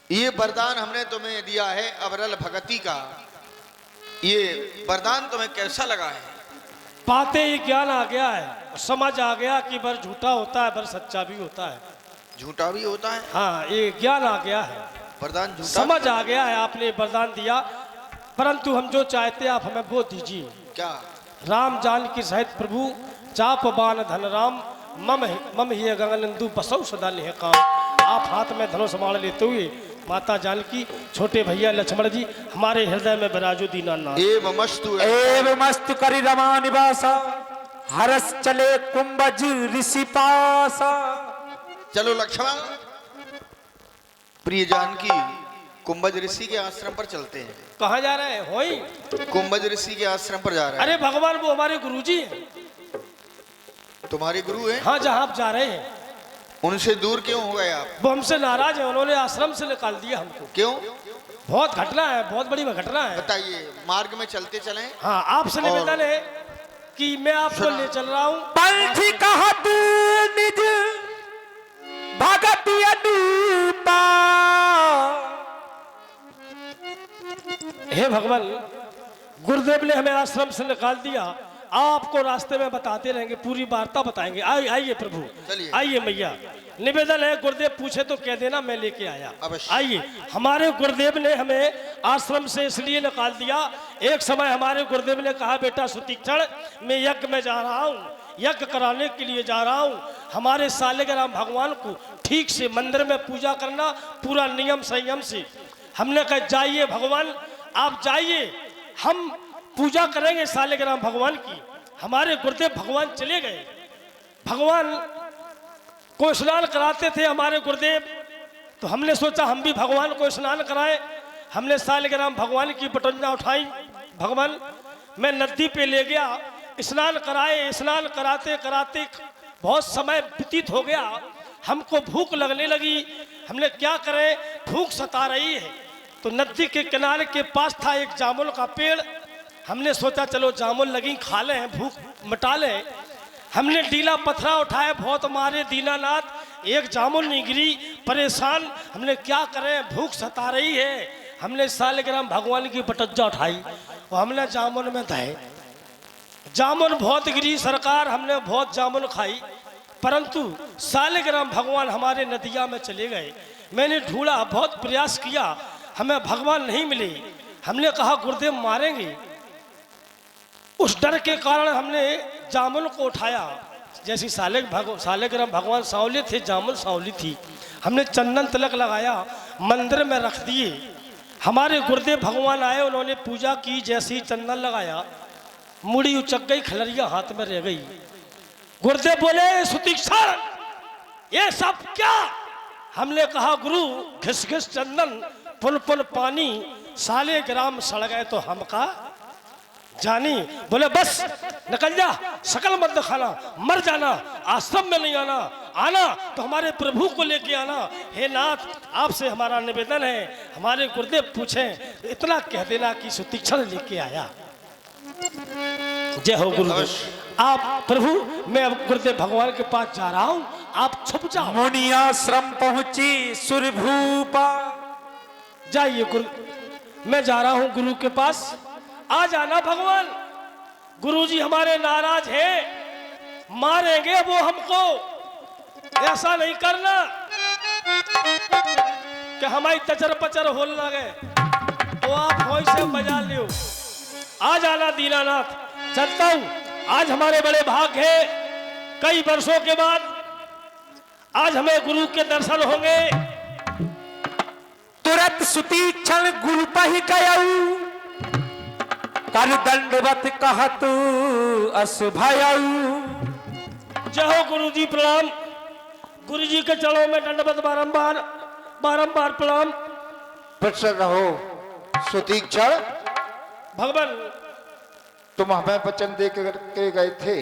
ये वरदान हमने तुम्हें दिया है अबरल भगति का। ये वरदान तुम्हें कैसा लगा है? पाते ही ज्ञान आ गया है, समझ आ गया कि बर झूठा होता है, बर सच्चा भी होता है। झूठा भी होता है? हाँ, ये ज्ञान आ गया है, वरदान झूठा समझ आ गया है। आपने वरदान दिया, परंतु हम जो चाहते हैं आप हमें वो दीजिए। क्या? राम जानकी सहित प्रभु चाप बान धन राम, मम ही गगनंदु बसौ सदा नेह काम। आप हाथ में धनुष संभाल लेते हुए माता जानकी, छोटे भैया लक्ष्मण जी हमारे हृदय में विराजो दीनानाथ। एव मस्तु करि रमा निवासा, हरस चले कुंभज ऋषि पासा। चलो लक्ष्मण, प्रिय जानकी, कुंभज ऋषि के आश्रम पर चलते हैं। कहाँ जा रहे हैं? होई कुंभज ऋषि के आश्रम पर जा रहे हैं। अरे भगवान, वो हमारे गुरुजी हैं। तुम्हारे गुरु हैं? हाँ, जहाँ आप जा रहे हैं उनसे दूर क्यों हो गए आप? वो हमसे नाराज है, उन्होंने आश्रम से निकाल दिया हमको। क्यों? बहुत घटना है, बहुत बड़ी घटना है। बताइए, मार्ग में चलते चलें? हाँ, आपसे निवेदन है कि मैं आपको ले चल रहा हूँ। पंथी कहत निज भगति अनूपा। हे भगवान, गुरुदेव ने हमें आश्रम से निकाल दिया, आपको रास्ते में बताते रहेंगे, पूरी वार्ता बताएंगे। आइए प्रभु, चलिए। आइए मैया, निवेदन है, गुरुदेव पूछे तो कह देना मैं लेके आया। अवश्य। आइए, हमारे गुरुदेव ने हमें आश्रम से इसलिए निकाल दिया, एक समय हमारे गुरुदेव ने कहा, बेटा सुतीक्षण, मैं यज्ञ में जा रहा हूँ, यज्ञ कराने के लिए जा रहा हूँ। हमारे सालिग्राम भगवान को ठीक से मंदिर में पूजा करना, पूरा नियम संयम से। हमने कहा जाइए भगवान, आप जाइए, हम पूजा करेंगे सालिग्राम भगवान की। हमारे गुरुदेव भगवान चले गए। भगवान को स्नान कराते थे हमारे गुरुदेव, तो हमने सोचा हम भी भगवान को स्नान कराएं। हमने सालिग्राम भगवान की पटंजा उठाई, भगवान मैं नदी पे ले गया, स्नान कराए। स्नान कराते कराते बहुत समय व्यतीत हो गया, हमको भूख लगने लगी। हमने क्या करें, भूख सता रही है। तो नदी के किनारे के पास था एक जामुन का पेड़। हमने सोचा चलो जामुन लगी, खा लें, भूख मिटा लें। हमने डीला पत्थरा उठाया, बहुत मारे दीनानाथ, एक जामुन नहीं गिरी। परेशान, हमने क्या करें, भूख सता रही है। हमने सालिग्राम भगवान की पटज्जा उठाई और हमने जामुन में दहे। जामुन बहुत गिरी सरकार, हमने बहुत जामुन खाई, परंतु सालिग्राम भगवान हमारे नदिया में चले गए। मैंने ढूंढा, बहुत प्रयास किया, हमें भगवान नहीं मिले। हमने कहा गुरुदेव मारेंगे, उस डर के कारण हमने जामुन को उठाया। जैसी सालिग्राम भगवान सांवले थे, जामुन सांवली थी। हमने चंदन तिलक लगाया, मंदिर में रख दिए। हमारे गुरुदेव भगवान आए, उन्होंने पूजा की। जैसे ही चंदन लगाया, मुड़ी उचक गई, खलरिया हाथ में रह गई। गुरुदेव बोले, सुतीक्षण ये सब क्या? हमने कहा गुरु, घिस घिस चंदन, पुन पुन पानी, सालिग्राम सड़ गए तो हम का जानी। बोले बस निकल जा, शकल मत दिखाना, मर जाना, आश्रम में नहीं आना, आना तो हमारे प्रभु को लेके आना। हे नाथ, आपसे हमारा निवेदन है, हमारे गुरुदेव पूछें इतना कह देना कि सुतीक्षण लेके आया। जय हो गुरुदेव। आप प्रभु, मैं अब गुरुदेव भगवान के पास जा रहा हूँ, आप छुप जाओ। मुनियाश्रम पहुंची सुरभूपा। जाइए गुरु, मैं जा रहा हूँ गुरु के पास, आ जाना भगवान। गुरुजी हमारे नाराज हैं, मारेंगे वो हमको, ऐसा नहीं करना कि हमारी तचर पचर हो लगे तो आप होई से बजा लियो। आ जाना दीनानाथ, चलता हूं। आज हमारे बड़े भाग है, कई वर्षों के बाद आज हमें गुरु के दर्शन होंगे। तुरंत सुतीक्षण गुरु पहि गयऊ, कर दंडवत कहत अस भयऊ। जय हो गुरुजी, प्रणाम। गुरुजी के चरणों में दंडवत बारंबार बारंबार प्रणाम। प्रसन्न रहो सुतीक्षण। भगवान, तुम हमें वचन दे के गए थे,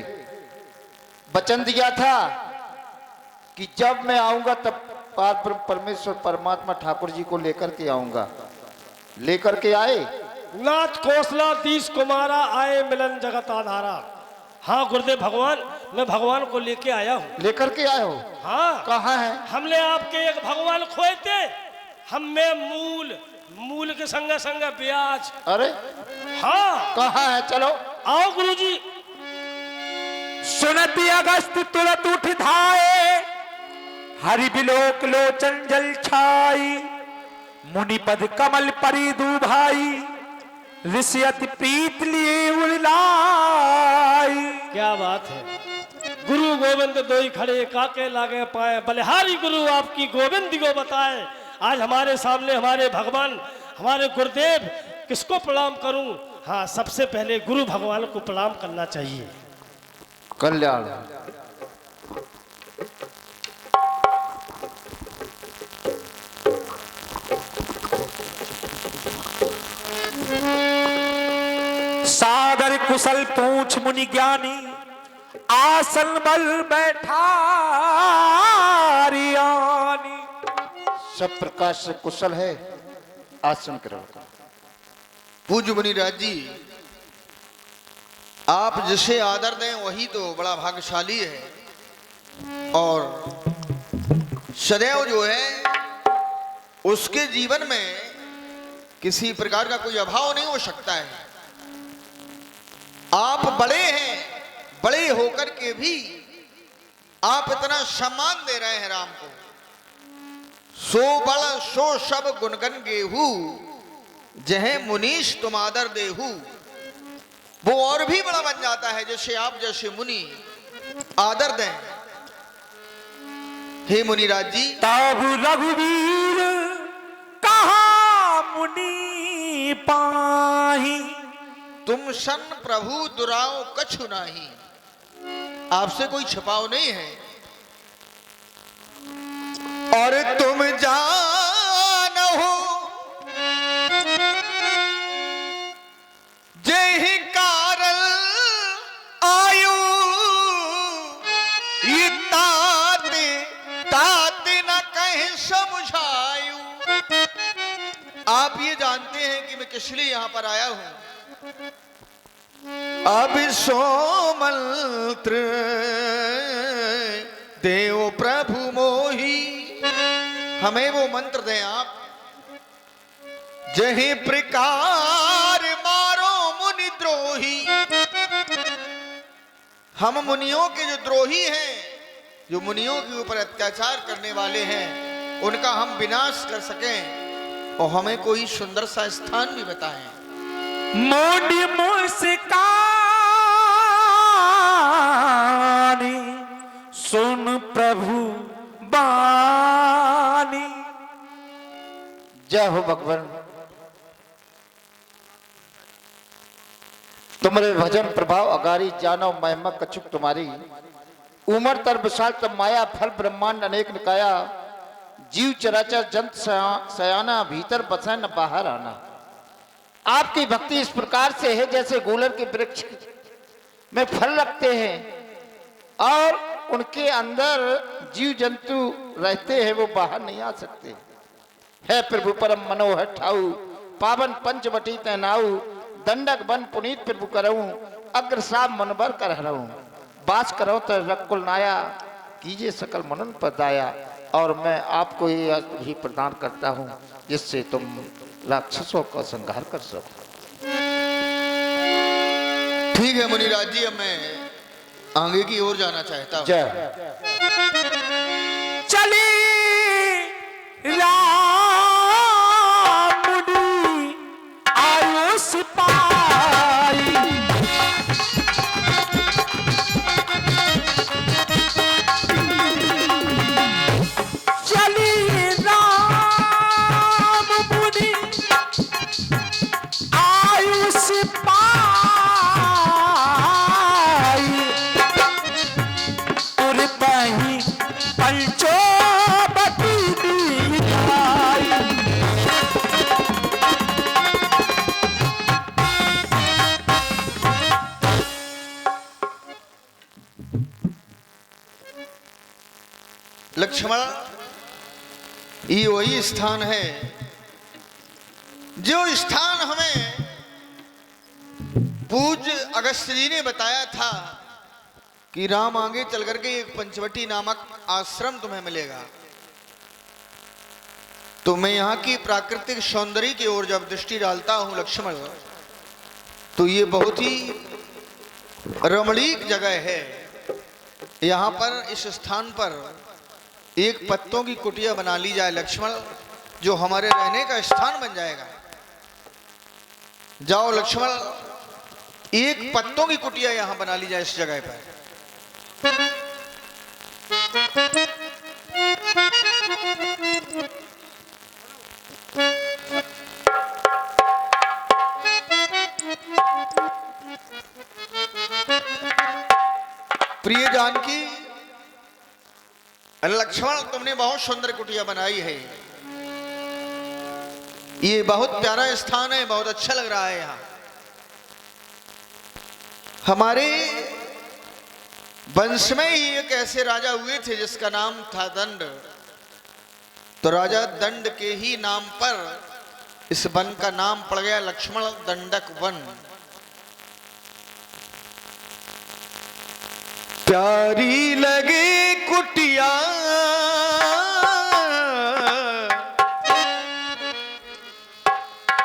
वचन दिया था कि जब मैं आऊंगा तब परमेश्वर परमात्मा ठाकुर जी को लेकर के आऊंगा। लेकर के आए? नाथ कौशला तीस कुमारा, आए मिलन जगत आधारा। हाँ गुरुदेव भगवान, मैं भगवान को लेके आया हूँ। लेकर के आए हो? हाँ। कहाँ है? हमने आपके एक भगवान खोए थे, हम में मूल, मूल के संग संग ब्याज। अरे हाँ, कहाँ है? चलो आओ गुरुजी। सुनती अगस्त तुरत उठ धाये, हरि बिलोक लोचन जल छाई। मुनिपद कमल परी दू भाई, ऋषि अति प्रीत लिए उड़लाई। क्या बात है, गुरु गोविंद दोई खड़े, काके लागे पाए, बलिहारी गुरु आपकी गोविंद को बताए। आज हमारे सामने हमारे भगवान, हमारे गुरुदेव, किसको प्रणाम करूं? हाँ, सबसे पहले गुरु भगवान को प्रणाम करना चाहिए। कल्याण। सादर कुशल पूछ मुनि ज्ञानी, आसन बल बैठा रियानी। सब प्रकार से कुशल है, आसन करो। पूज्य मुनिराज जी, आप जिसे आदर दें वही तो बड़ा भाग्यशाली है। और सदैव जो है उसके जीवन में किसी प्रकार का कोई अभाव नहीं हो सकता है। आप बड़े हैं, बड़े होकर के भी आप इतना सम्मान दे रहे हैं राम को। सो बड़ सो सब गुणगन गेहू, जहे मुनीश तुम आदर देहू। वो और भी बड़ा बन जाता है जैसे आप जैसे मुनि आदर दें। हे मुनिराज जी, तब रघुवीर कहा मुनि पाही, तुम सन प्रभु दुराव कछु नाही। आपसे कोई छिपाव नहीं है। और तुम जानहो जेहि कारण आयु, ये ताते ताते न कहीं समझायु। आप ये जानते हैं कि मैं किस लिए यहां पर आया हूं। अब सो मंत्र देव प्रभु मोही, हमें वो मंत्र दें आप जही प्रकार मारो मुनि द्रोही। हम मुनियों के जो द्रोही हैं, जो मुनियों के ऊपर अत्याचार करने वाले हैं, उनका हम विनाश कर सकें। और हमें कोई सुंदर सा स्थान भी बताएं। मोड़ी मुस्कानी सुन प्रभु बानी। जय हो भगवान, तुम्हारे भजन प्रभाव अगारी, जानो महिमा कछुक तुम्हारी। उमर तर विशाल तब माया, फल ब्रह्मांड अनेक निकाया। जीव चराचर जंत सयाना, भीतर बसे न बाहर आना। आपकी भक्ति इस प्रकार से है जैसे गूलर के वृक्ष में फल लगते हैं और उनके अंदर जीव जंतु रहते हैं, वो बाहर नहीं आ सकते। है प्रभु परम मनोहर ठाऊ, पावन पंचवटी तैनाऊ। दंडक बन पुनीत प्रभु करऊं, अग्रसाब मनबर कर हरऊं। बास करो तो रकुल नाया, कीजिए सकल मनन पर दाया। और मैं आपको ये भी प्रदान करता हूं जिससे तुम राक्षसों का संहार कर सको। ठीक है मुनिराज जी, अब मैं आगे की ओर जाना चाहता हूं। जय चली राम मुनि आयुष पाई, चली राम मुनि आयुष पाई। तुर पही पंचो बटी दिखाई। लक्ष्मण, ये वही स्थान है जो स्थान हमें पूज्य अगस्त्य जी ने बताया था कि राम आगे चल करके एक पंचवटी नामक आश्रम तुम्हें मिलेगा। तो मैं यहाँ की प्राकृतिक सौंदर्य की ओर जब दृष्टि डालता हूँ लक्ष्मण, तो ये बहुत ही रमणीक जगह है। यहाँ पर इस स्थान पर एक पत्तों की कुटिया बना ली जाए लक्ष्मण, जो हमारे रहने का स्थान बन जाएगा। जाओ लक्ष्मण, एक पत्तों की कुटिया यहां बना ली जाए इस जगह पर। प्रिय जानकी, लक्ष्मण तुमने बहुत सुंदर कुटिया बनाई है, ये बहुत प्यारा स्थान है, बहुत अच्छा लग रहा है यहाँ। हमारे वंश में ही एक ऐसे राजा हुए थे जिसका नाम था दंड। तो राजा दंड के ही नाम पर इस वन का नाम पड़ गया लक्ष्मण दंडक वन। प्यारी लगे कुटिया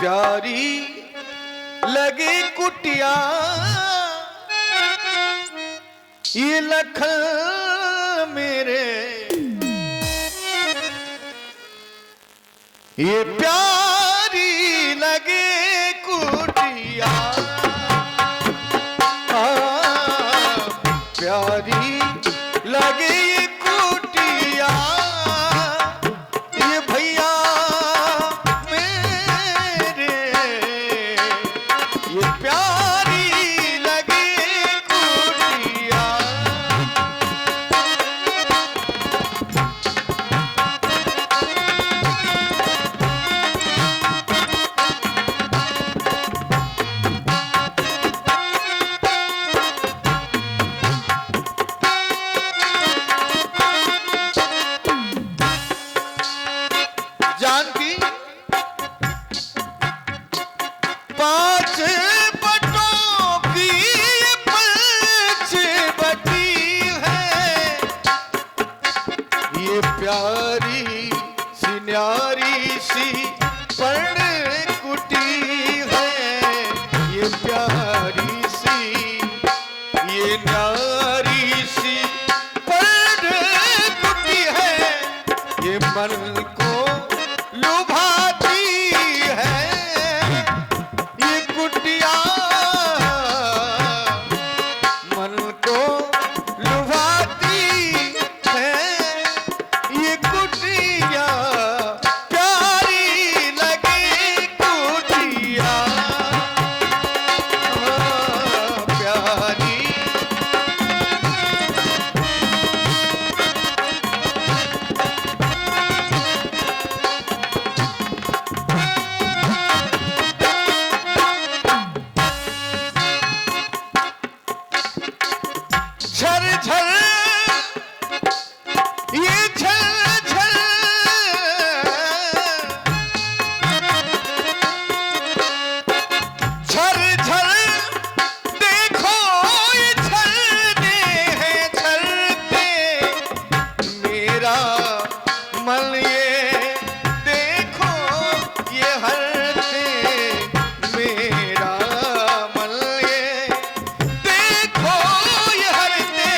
प्यारी लगे कुटिया ये लखन मेरे ये प्यारी लगे कुटिया प्यारी लगे ये कुटिया ये भैया मेरे ये प्यारी लगे कुटिया। जानकी पांच बटों की ये पंच बटी है ये प्यारी सी न्यारी सी पर्ण कुटी है ये प्यारी सी ये न्यारी सी पर्ण कुटी है ये मन को लुभाती है ये कुटिया मन को लुभाती है ये कुटिया प्यारी लगे कुटिया प्यारी झर झर ये झर झर झर झर देखो ये झरने हैं झरते मेरा मन ये देखो ये हरते मेरा मन ये देखो ये हरते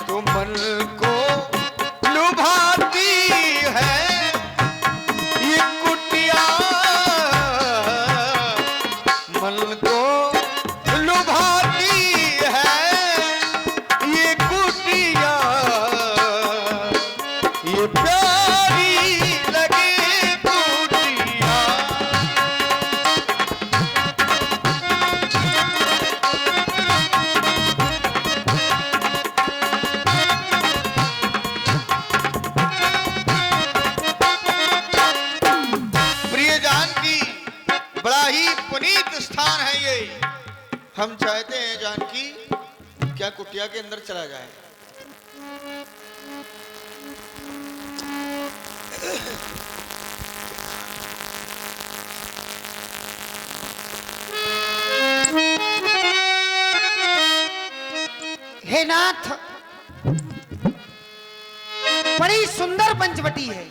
तो मन को लुभाती है ये कुटिया मन को लुभाती है ये कुटिया ये प्यारी लगे कुटिया। प्रिय जानकी बड़ा ही पुनीत स्थान है ये। हम चाहते हैं जानकी क्या कुटिया के अंदर चला जाए। हे नाथ, बड़ी सुंदर पंचवटी है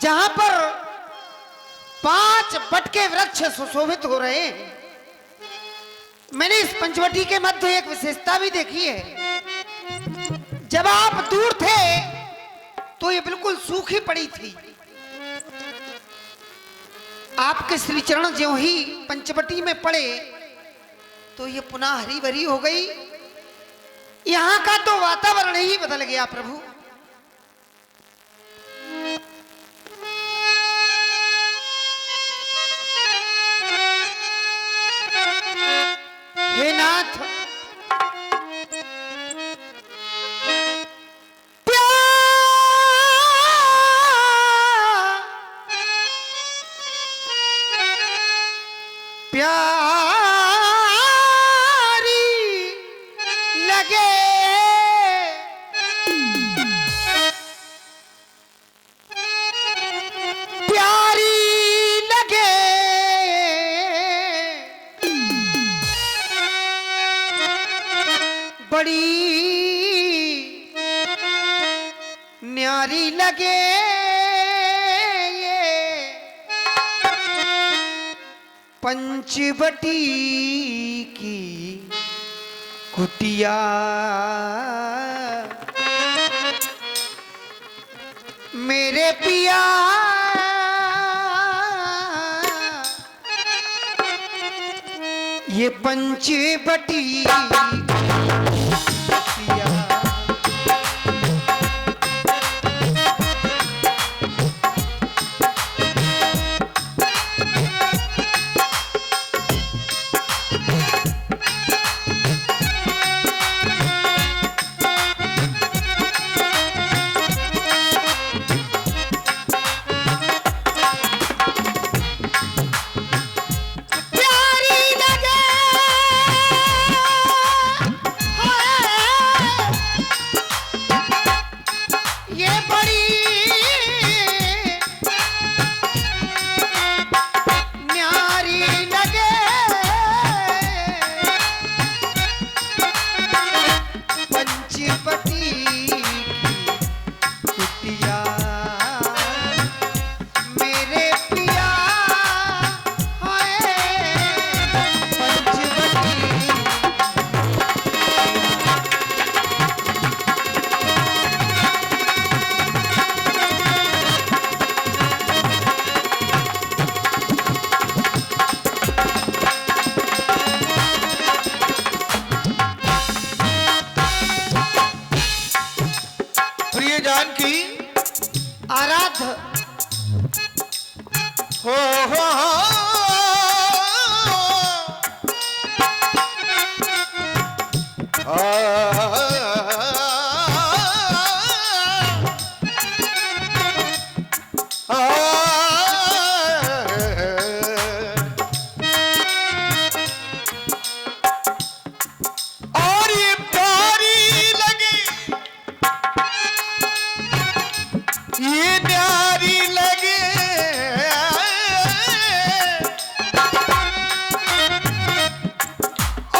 जहां पर 5 बटके वृक्ष सुशोभित हो रहे हैं। मैंने इस पंचवटी के मध्य एक विशेषता भी देखी है। जब आप दूर थे तो ये बिल्कुल सूखी पड़ी थी। आपके श्री चरण ज्यों ही पंचवटी में पड़े तो ये पुनः हरी भरी हो गई। यहां का तो वातावरण ही बदल गया प्रभु। हे नाथ, लगे प्यारी लगे बड़ी न्यारी लगे ये पंचवटी की कुटिया मेरे पिया ये पंचवटी कुटिया प्यारी लगे हाय, ये बड़ी न्यारी लगे पंचवटी की कुटिया मेरे पिया हाय पंचवटी प्रिय जानकी आराध्य हो और ये प्यारी लगे ये न्यारी लगे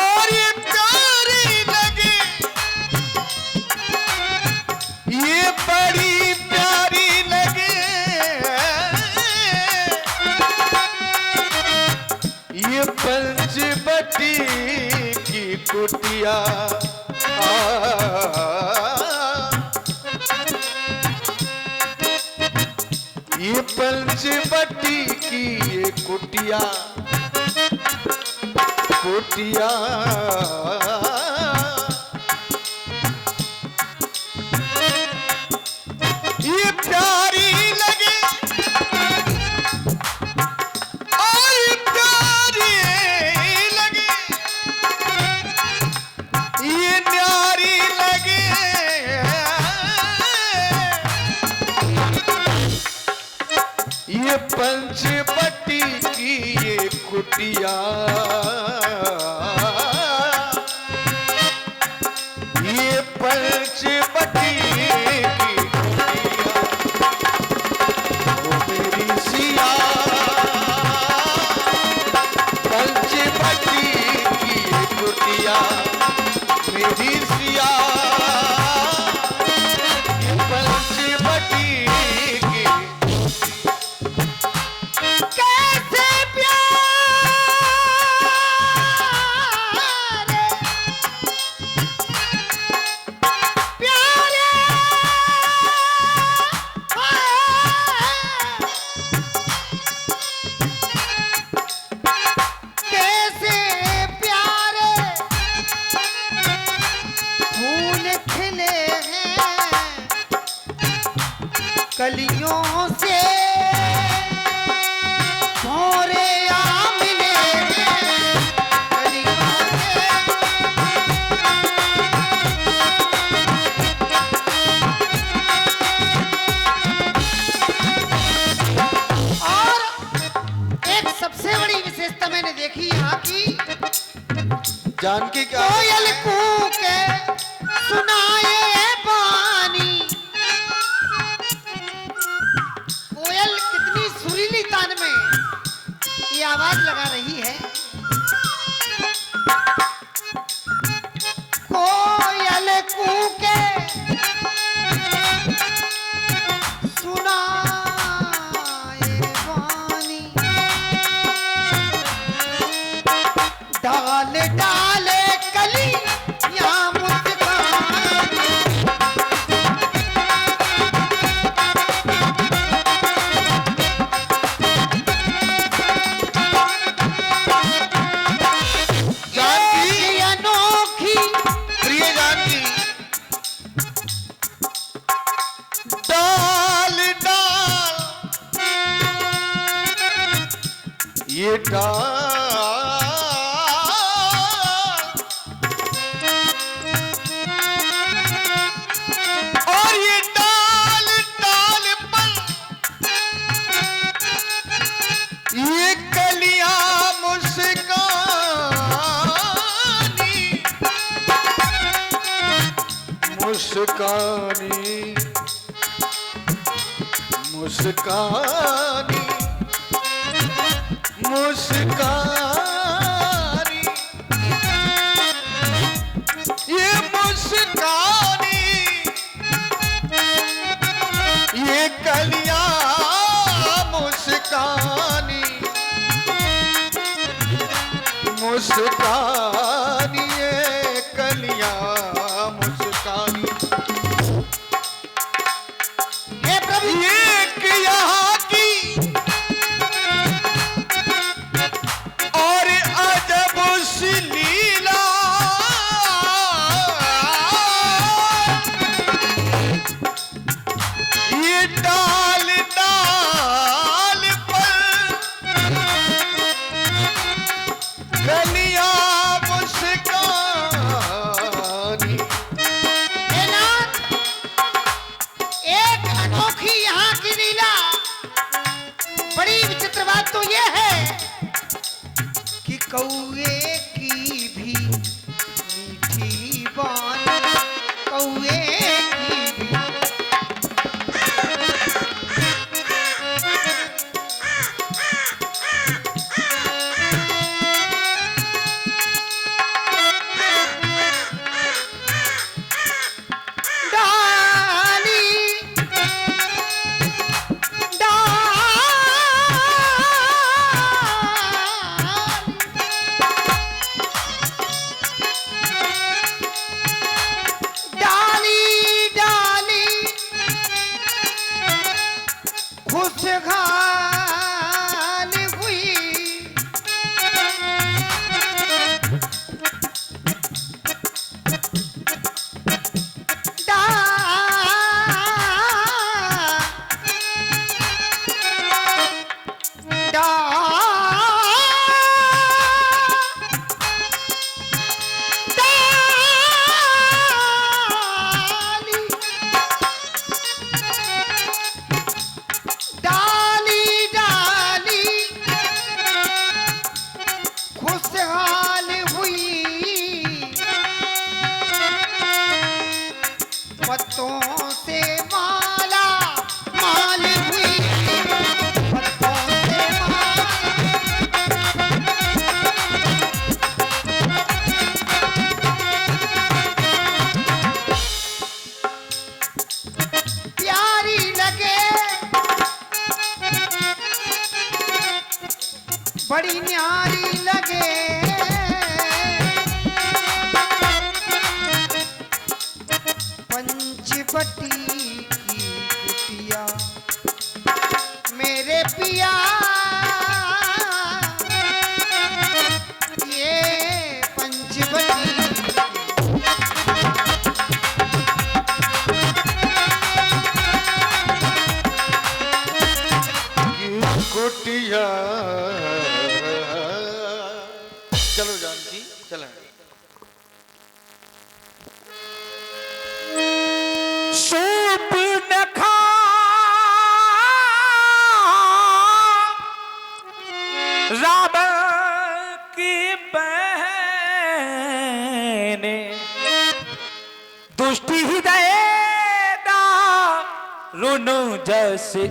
और ये प्यारी लगे ये बड़ी प्यारी लगे ये पंचवटी की कुटिया ये पंचवटी की ये कुटिया कुटिया ये प्यारी लगे और ये प्यारी लगे ये न्यारी लगे ये पंचवटी की ये कुटिया ये पंचवटी की कुटिया ओ मेरी सिया पंचवटी की ये कुटिया मेरी सिया ये पंचवटी की कैसे प्यारे प्यारे हाय, कैसे प्यारे फूल खिले हैं कलियों से भौरे आमिले हैं कलियों से और एक सबसे बड़ी विशेषता मैंने देखी यहाँ की जानकी क्या कोयल कूके सुनाए पानी। कोयल कितनी सुरीली तान में ये आवाज लगा रही है। कोयल कूके सुनाए पानी। डाल डाले कली या मुस्कान। जानकी, एक अनोखी प्रिय जानकी, डाल डाल ये डाल और ये डाल डाल पर ये कलियां मुस्कानी मुस्कानी मुस्कानी मुस्कानी ये मुस्कानी ये कलियां मुस्कानी मुस्कानी ये कलियां मुस्कानी। हे प्रभु एक यहाँ की और अजब सी लीला। ये डाल डाल पर कलियां मुस्कानी। हे नाथ, एक अनोखी यहाँ की लीला। बड़ी विचित्र बात तो ये है कि कौए की भी मीठी बात। कौए की भी डाली डाली डाली खुशहाल हुई। डाली डाली खुशहाल हुई। पत्तों से माला माल हुई। पत्तों से माला प्यारी लगे बड़ी न्यारी लगे। पंचवटी की कुटिया मेरे पिया। ये पंचवटी कुटिया। चलो जानकी चलें। सूप न खा रावण की बहने दुष्टि हृदय रुनु जैसे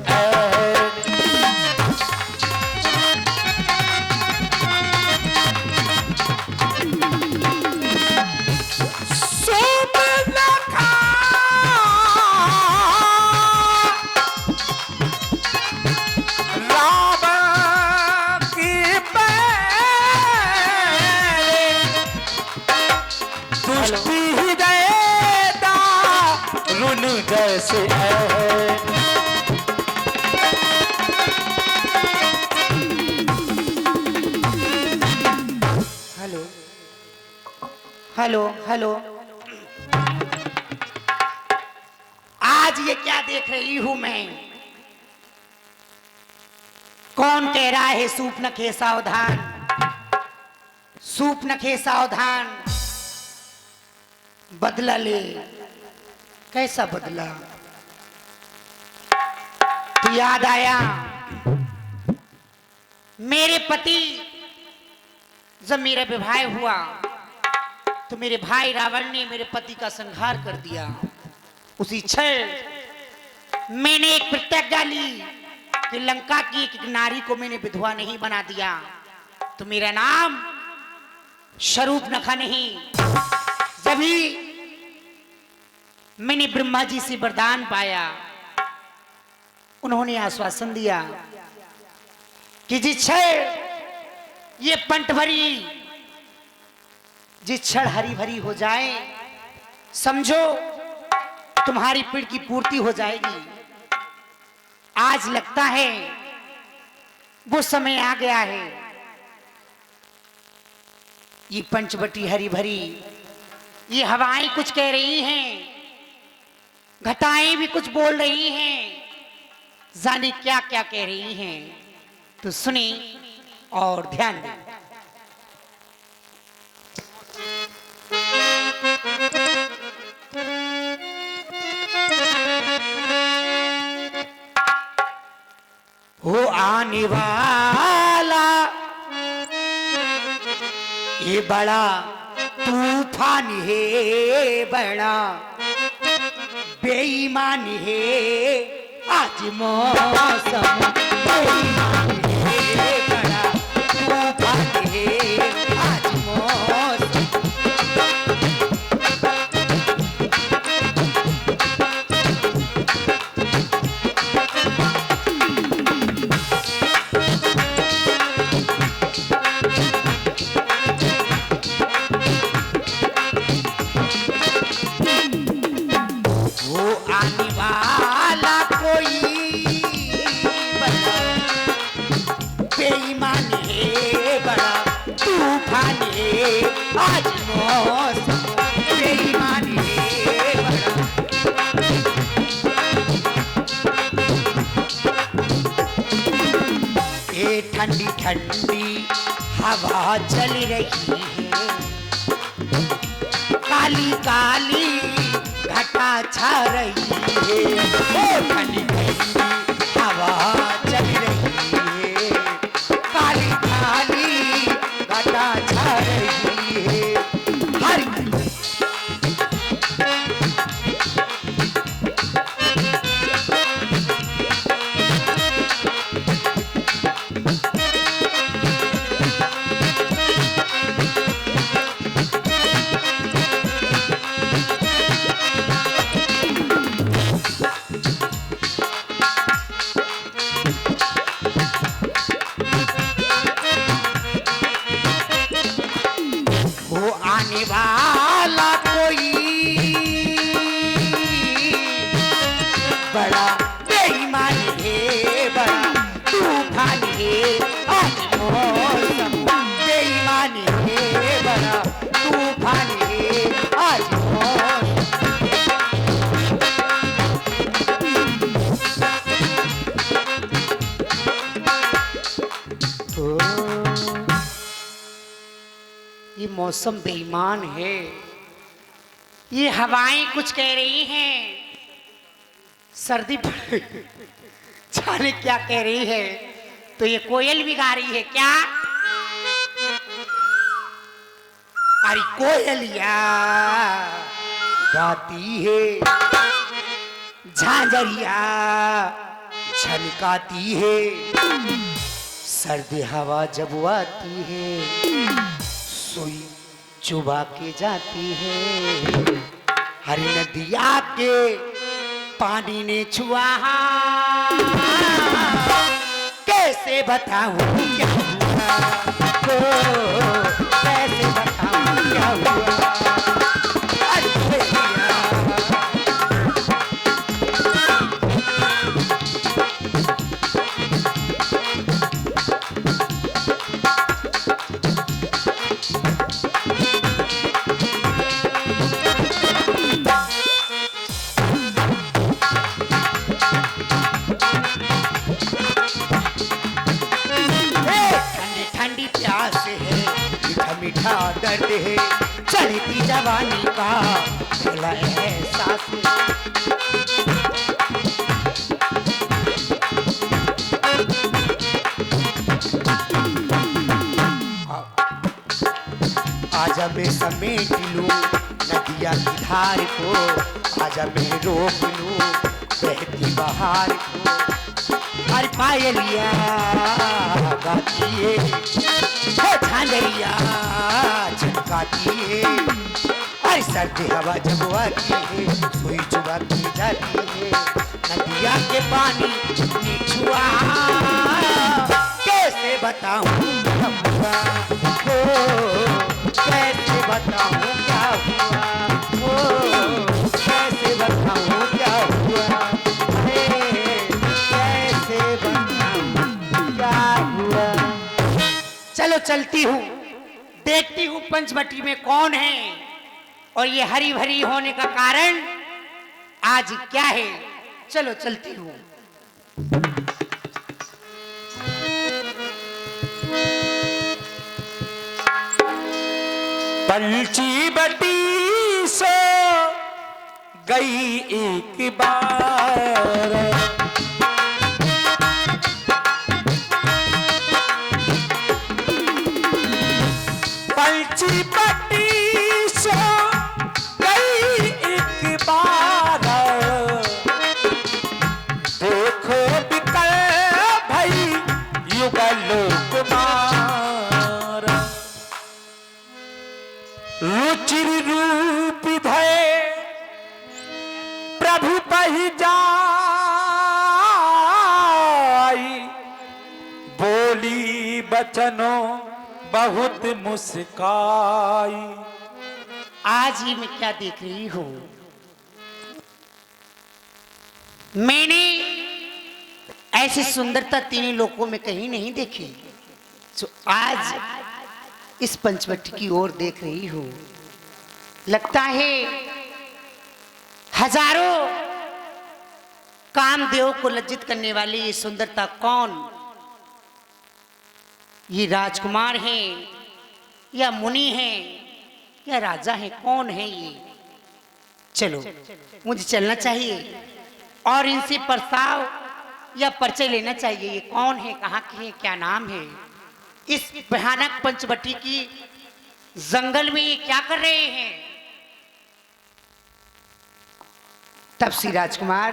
जैसे हेलो हेलो हेलो, आज ये क्या देख रही हूं मैं? कौन कह रहा है सूप न खे सावधान, सूप न खे सावधान, बदला ले। कैसा बदला? तो याद आया मेरे पति, जब मेरा विवाह हुआ तो मेरे भाई रावण ने मेरे पति का संहार कर दिया। उसी क्षण मैंने एक प्रतिज्ञा ली कि लंका की एक नारी को मैंने विधवा नहीं बना दिया तो मेरा नाम शरूपनखा नहीं। जभी मैंने ब्रह्मा जी से वरदान पाया, उन्होंने आश्वासन दिया कि जिस क्षण ये पंट भरी, जिस क्षण हरी भरी हो जाए, समझो तुम्हारी पीड़ की पूर्ति हो जाएगी। आज लगता है वो समय आ गया है। ये पंचवटी हरी भरी, ये हवाएं कुछ कह रही हैं, घटाएं भी कुछ बोल रही हैं, जाने क्या क्या कह रही हैं। तो सुनी और ध्यान दें। हो आने वाला ये बड़ा तूफान है, बड़ा बेईमान है आज मौसम, बेईमान है, बड़ा तूफान है आज मौसम। आज मौसम बेईमान है बड़ा। ये ठंडी ठंडी हवा चल रही है, काली काली घटा छा रही है। ओ ठंडी ठंडी हवा चल रही है, काली काली घटा छा रही है। आने वाला कोई बड़ा बेईमान है, बड़ा तूफान है आज मौसम, बेईमान है, बड़ा तूफान है आज मौसम। ये मौसम बेईमान है, ये हवाएं कुछ कह रही हैं, सर्दी पड़ जाने क्या कह रही है। तो ये कोयल भी गा रही है क्या? अरे कोयलिया गाती है, झांझरिया झनकाती है, सर्दी हवा जब आती है सुई चुबा के जाती है। हरी नदिया के पानी ने छुआ, कैसे बताऊं क्या हुआ, कैसे बताऊं क्या हुआ। अरे ठंडी प्यास है, मीठा मीठा दर्द है, चढ़ती जवानी का भला एहसास है। आजा मैं समेट लूं नदिया की धार को, आजा मैं रोक लूं बहती बहार को। अरे पायलिया गाती है, झांझरिया झनकाती है, अरे सर्दी हवा जब आती है सुई चुबा की जाती है। नदिया के पानी ने छुआ, कैसे बताऊं क्या हुआ, कैसे बताऊं क्या हुआ, कैसे बताऊं क्या हुआ, कैसे बताऊं क्या हुआ। चलो चलती हूँ, देखती हूँ पंचवटी में कौन है और ये हरी भरी होने का कारण आज क्या है। चलो चलती हूँ। पंची बटी सो गई एक बार, पंची बटी सो गई एक बार, देखो बिकल भई युगल कुमार। रुचिर रूप धय प्रभु पहि जाई, बोली बचनों बहुत मुस्काई। आज ही मैं क्या देख रही हूँ, मैंने ऐसी सुंदरता तीनों लोकों में कहीं नहीं देखी, जो आज इस पंचवटी की ओर देख रही हूँ। लगता है हजारों कामदेव को लज्जित करने वाली ये सुंदरता कौन, ये राजकुमार हैं या मुनि हैं या राजा हैं, कौन है ये। चलो मुझे चलना चाहिए और इनसे प्रस्ताव या परिचय लेना चाहिए। ये कौन है, कहाँ के हैं, क्या नाम है, इस भयानक पंचवटी की जंगल में ये क्या कर रहे हैं। तब श्री राजकुमार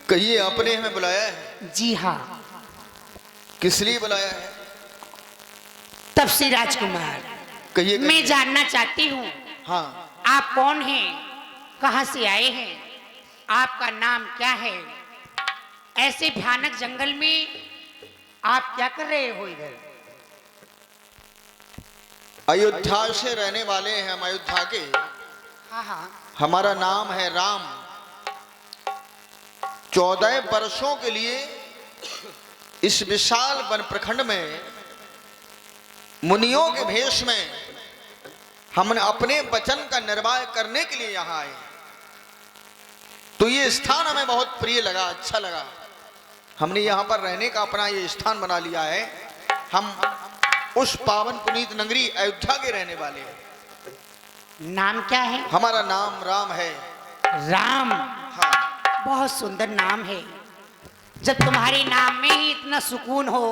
कहिए, आपने हमें बुलाया है? जी हाँ। किस लिए बुलाया है? तब श्री राजकुमार कहिए, मैं कहिए। जानना चाहती हूँ, हाँ, आप कौन हैं, कहाँ से आए हैं, आपका नाम क्या है, ऐसे भयानक जंगल में आप क्या कर रहे हो इधर। अयोध्या से रहने वाले हैं हम, अयोध्या के। हाँ हाँ। हमारा नाम है राम। 14 वर्षों के लिए इस विशाल वन प्रखंड में मुनियों के भेष में हमने अपने वचन का निर्वाह करने के लिए यहाँ आए। तो ये स्थान हमें बहुत प्रिय लगा, अच्छा लगा। हमने यहाँ पर रहने का अपना ये स्थान बना लिया है। हम उस पावन पुनीत नगरी अयोध्या के रहने वाले हैं। नाम क्या है। हमारा नाम राम है। राम, हाँ, बहुत सुंदर नाम है। जब तुम्हारे नाम में ही इतना सुकून हो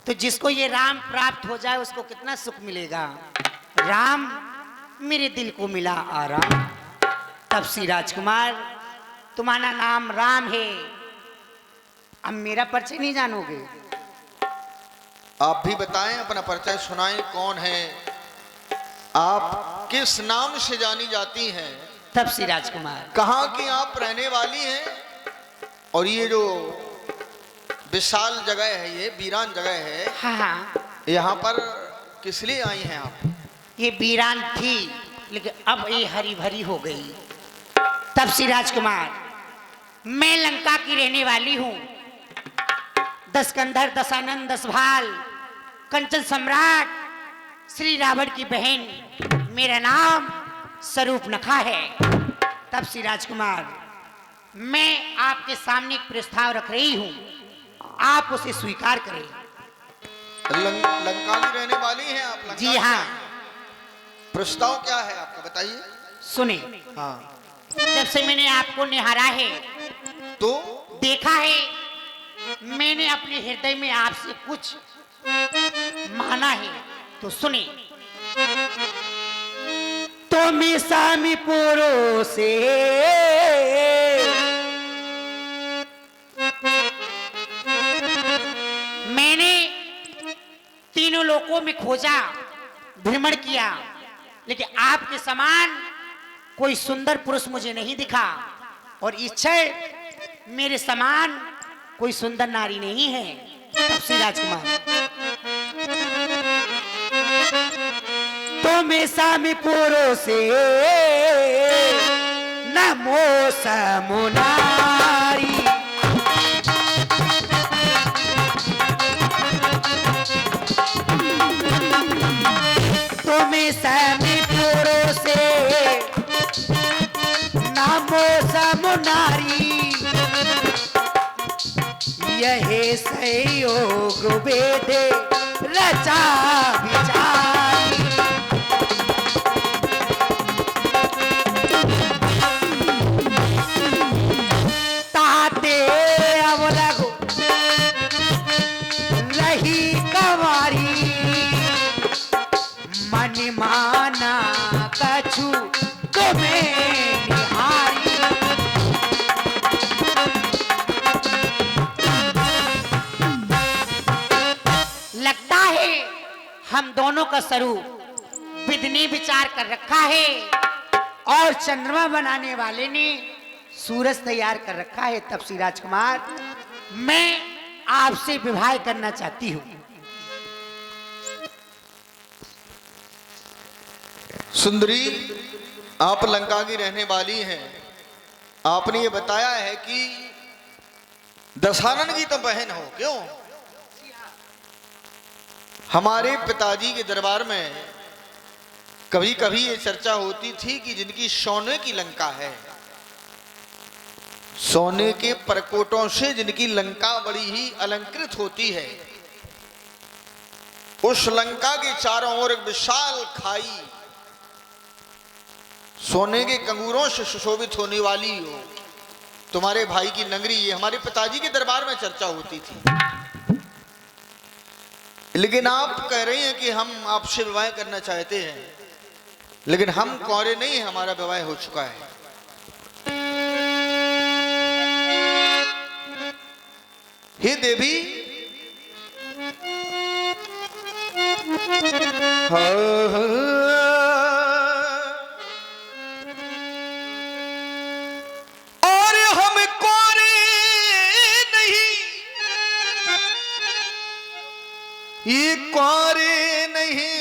तो जिसको ये राम प्राप्त हो जाए उसको कितना सुख मिलेगा। राम मेरे दिल को मिला आराम। तब श्री राजकुमार तुम्हारा नाम राम है, अब मेरा परिचय नहीं जानोगे? आप भी बताएं, अपना परिचय सुनाएं, कौन है आप, किस नाम से जानी जाती हैं? तब श्री राजकुमार कहाँ की आप रहने वाली हैं, और ये जो विशाल जगह है, ये वीरान जगह है, हाँ हाँ, यहाँ पर किस लिए आई हैं आप? ये वीरान थी लेकिन अब ये हरी भरी हो गई। तब श्री राजकुमार मैं लंका की रहने वाली हूँ। 10 कंधर, 10 आनंद, 10 भाल, कंचन सम्राट श्री रावण की बहन, मेरा नाम स्वरूप नखा है। तब श्री राजकुमार मैं आपके सामने एक प्रस्ताव रख रही हूँ, आप उसे स्वीकार करें। लंका की रहने वाली हैं आप? लंका जी हाँ। प्रस्ताव क्या है आपका, बताइए। सुने, हाँ। जब से मैंने आपको निहारा है तो देखा है, मैंने अपने हृदय में आपसे कुछ माना है, तो सुने। तो मैं सामी पुरो से मैंने तीनों लोकों में खोजा, भ्रमण किया, लेकिन आपके समान कोई सुंदर पुरुष मुझे नहीं दिखा, और इच्छा मेरे समान कोई सुंदर नारी नहीं है। तब श्री राजकुमार तो मैं सामी पुरो से नमो समुनारी, तुम्हें सामी पुरो से नमो समुनारी, यही संयोग वेद रचा विचारी। ताते अवलग रही कवारी, मन माना कछु तुम्हें निहारी। लगता है हम दोनों का स्वरूप विधि ने विचार कर रखा है, और चंद्रमा बनाने वाले ने सूरज तैयार कर रखा है। तब श्री राजकुमार मैं आपसे विवाह करना चाहती हूँ। सुंदरी, आप लंका की रहने वाली हैं, आपने ये बताया है कि दशानन की तो बहन हो, क्यों? हमारे पिताजी के दरबार में कभी कभी ये चर्चा होती थी कि जिनकी सोने की लंका है, सोने के परकोटों से जिनकी लंका बड़ी ही अलंकृत होती है, उस लंका के चारों ओर एक विशाल खाई सोने के कंगूरों से सुशोभित होने वाली हो, तुम्हारे भाई की नगरी, ये हमारे पिताजी के दरबार में चर्चा होती थी। लेकिन आप कह रही हैं कि हम आपसे विवाह करना चाहते हैं, लेकिन हम कौरे नहीं, हमारा विवाह हो चुका है। हे देवी, और हम कौरे नहीं, ये कौरे नहीं,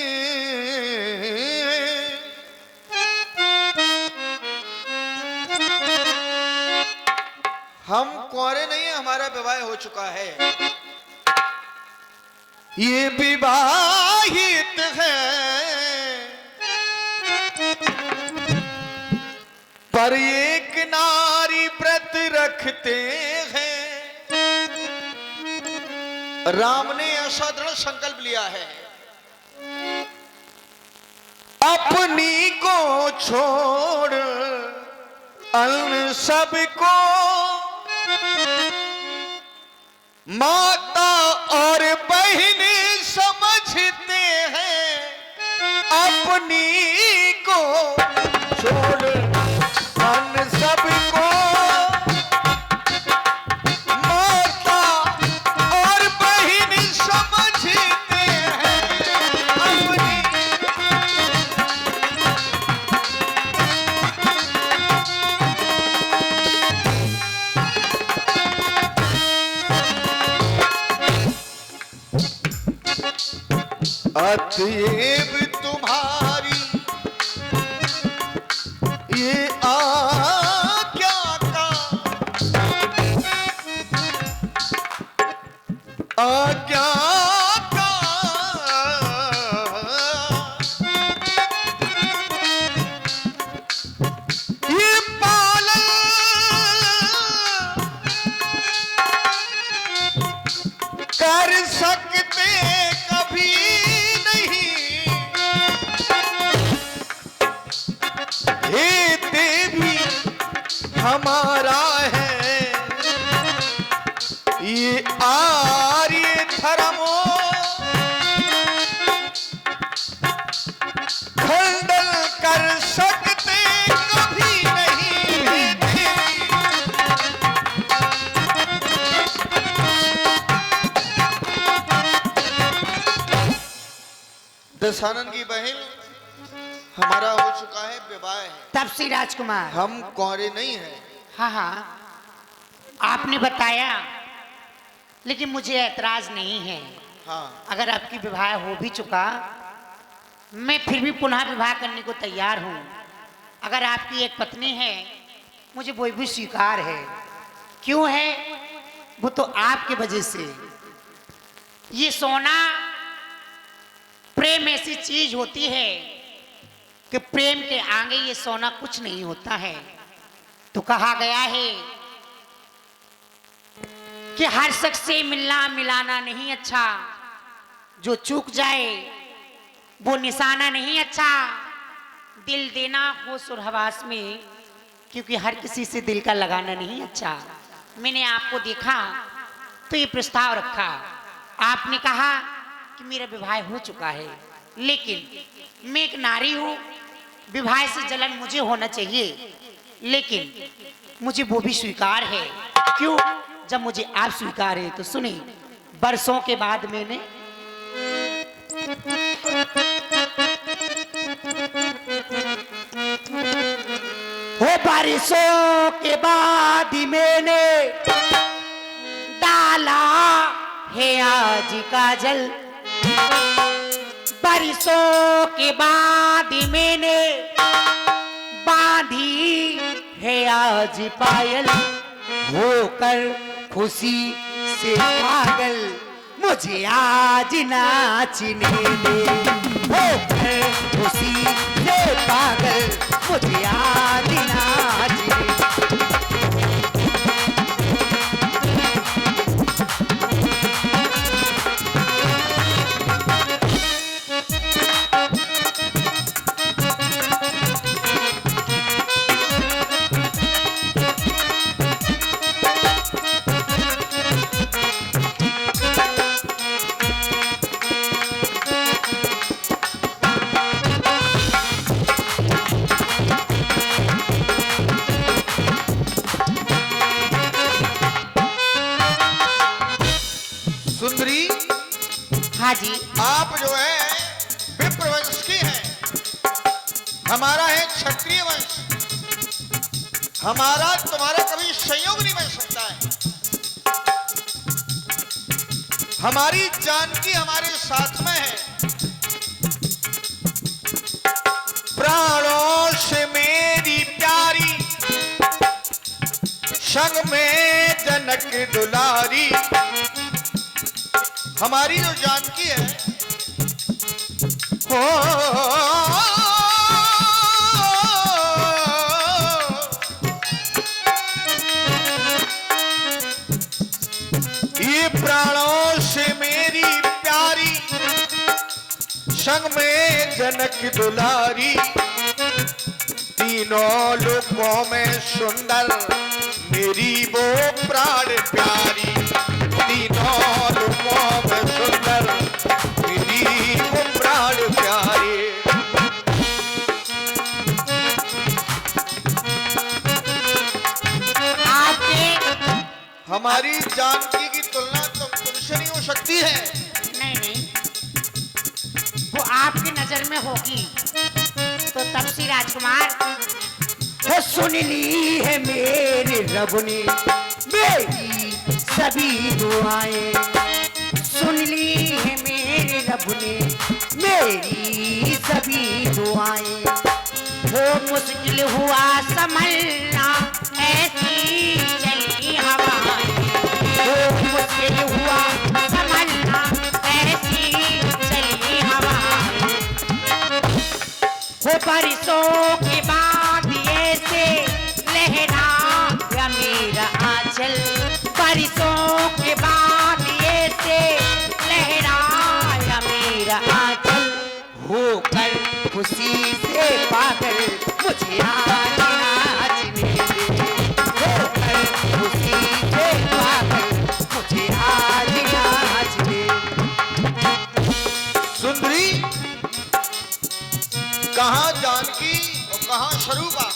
हम कौरे नहीं, हमारा विवाह हो चुका है। ये विवाहित है, पर एक नारी व्रत रखते हैं। राम ने ऐसा दृढ़ संकल्प लिया है, अपनी को छोड़ अन्य सबको, माता और बहने अपनी को छोड़ मन सबको माता और बहन समझते हैं अपनी। अतएव तुम्हारी ये आज्ञा का आज्ञा का ये पालन कर सकते कभी हे देवी हमारा है ये आर्य धर्म खंडन कर सकते कभी नहीं हे देवी। दशानन की बहन हमारा हो चुका है विवाह है। तब से राजकुमार हम कुंवारे नहीं हैं। हाँ हाँ आपने बताया, लेकिन मुझे ऐतराज नहीं है। हाँ अगर आपकी विवाह हो भी चुका, मैं फिर भी पुनः विवाह करने को तैयार हूँ। अगर आपकी एक पत्नी है, मुझे वो भी स्वीकार है। क्यों है? वो तो आपके वजह से। ये सोना प्रेम ऐसी चीज होती है कि प्रेम के आगे ये सोना कुछ नहीं होता है। तो कहा गया है कि हर शख्स से मिलना मिलाना नहीं अच्छा, जो चूक जाए वो निशाना नहीं अच्छा। दिल देना हो सुरहवास में, क्योंकि हर किसी से दिल का लगाना नहीं अच्छा। मैंने आपको देखा तो ये प्रस्ताव रखा, आपने कहा कि मेरा विवाह हो चुका है, लेकिन मैं एक नारी हूं, विवाह से जलन मुझे होना चाहिए, लेकिन मुझे वो भी स्वीकार है। क्यों? जब मुझे आप स्वीकार है तो सुने, बरसों के बाद मैंने हो बारिशों के बाद ही मैंने डाला है आज काजल, बारिशों के बाद ही मैंने बांधी है आज पायल, होकर खुशी से पागल मुझे आज नाचने दे। होकर खुशी से पागल मुझे आज नाचने दे। सुंदरी, हाँ जी, आप जो है विप्र वंश की हैं, हमारा है क्षत्रिय वंश। हमारा तुम्हारा कभी संयोग नहीं बन सकता है। हमारी जानकी हमारे साथ में है, प्राणों से मेरी प्यारी, संग में जनक दुलारी। हमारी जो जानकी है हो ये प्राणों से मेरी प्यारी, संग में जनक दुलारी। तीनों लोकों में सुंदर मेरी वो प्राण प्यारी। तीनों लोकों में सुंदर मेरी वो प्राण प्यारी। हमारी जानकी की तुलना तुमसे नहीं हो सकती है। नहीं नहीं, वो आपकी नजर में होगी। तो तब से राजकुमार, वो सुन ली है मेरे रब ने मेरी सभी दुआएं, सुन ली है मेरे रब ने मेरी सभी दुआएं। वो मुश्किल हुआ संभलना, ऐसी चली हवाएं। वो मुश्किल हुआ संभलना, ऐसी चली हवाएं। वो बारिशों के बाद ऐसे लहराया मेरा आंचल, बारिशों के बाद ऐसे लहराया मेरा आंचल। होकर खुशी से पागल मुझे आज नाचने दे, होकर खुशी से पागल मुझे आज नाचने दे। सुंदरी, कहाँ जानकी और कहाँ स्वरूपा?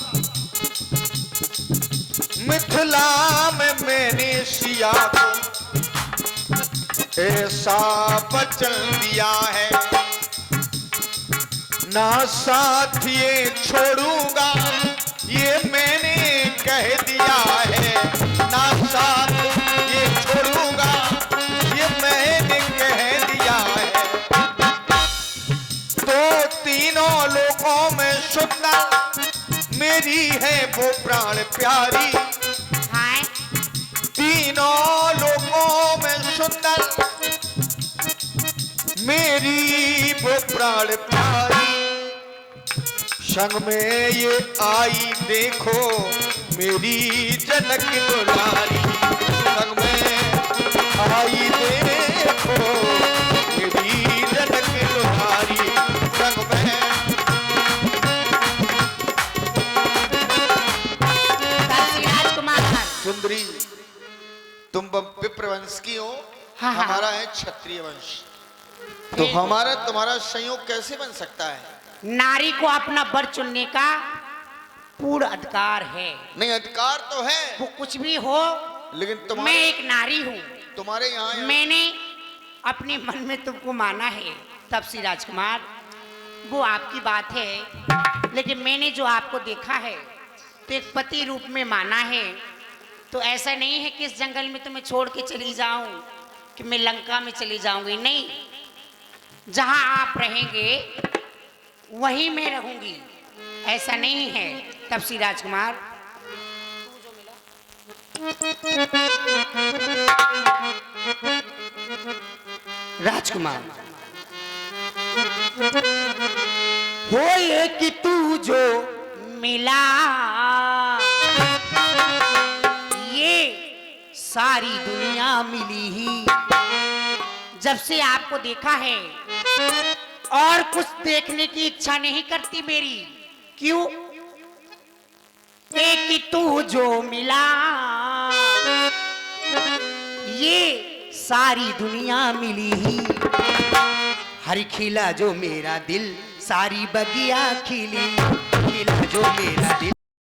मिथिला में मैंने सिया को ऐसा वचन दिया है, ना साथ ये छोड़ूंगा, ये मैंने कह दिया है। ना साथ ये छोड़ूंगा, ये मैंने कह दिया है। तो तीनों लोगों में सुंदर मेरी है वो प्राण प्यारी, हाय तीनों लोगों में सुंदर मेरी वो प्राण प्यारी। संग में ये आई देखो मेरी जनक दुलारी, संग में आई देखो मेरी जनक दुलारी, संग में। तब से राजकुमार, सुंदरी, तुम विप्रवंश की हो, हाँ, हाँ। हमारा है क्षत्रिय वंश, तो हमारा तुम्हारा संयोग कैसे बन सकता है? नारी को अपना वर चुनने का पूर्ण अधिकार है। नहीं, अधिकार तो है, वो कुछ भी हो, लेकिन मैं तुम्हारे एक नारी हूँ। तुम्हारे यहाँ मैंने अपने मन में तुमको माना है। तब से राजकुमार, वो आपकी बात है, लेकिन मैंने जो आपको देखा है तो एक पति रूप में माना है। तो ऐसा नहीं है कि इस जंगल में तुम्हें छोड़ के चली जाऊं, कि मैं लंका में चली जाऊंगी। नहीं, जहां आप रहेंगे वहीं मैं रहूंगी, ऐसा नहीं है। तब से राजकुमार, राजकुमार, हो ये कि तू जो मिला, ये सारी दुनिया मिली ही, जब से आपको देखा है और कुछ देखने की इच्छा नहीं करती मेरी। क्यों? एक कि तू जो मिला, ये सारी दुनिया मिली ही, हर खिला जो मेरा दिल, सारी बगिया खिली, खिला जो मेरा दिल।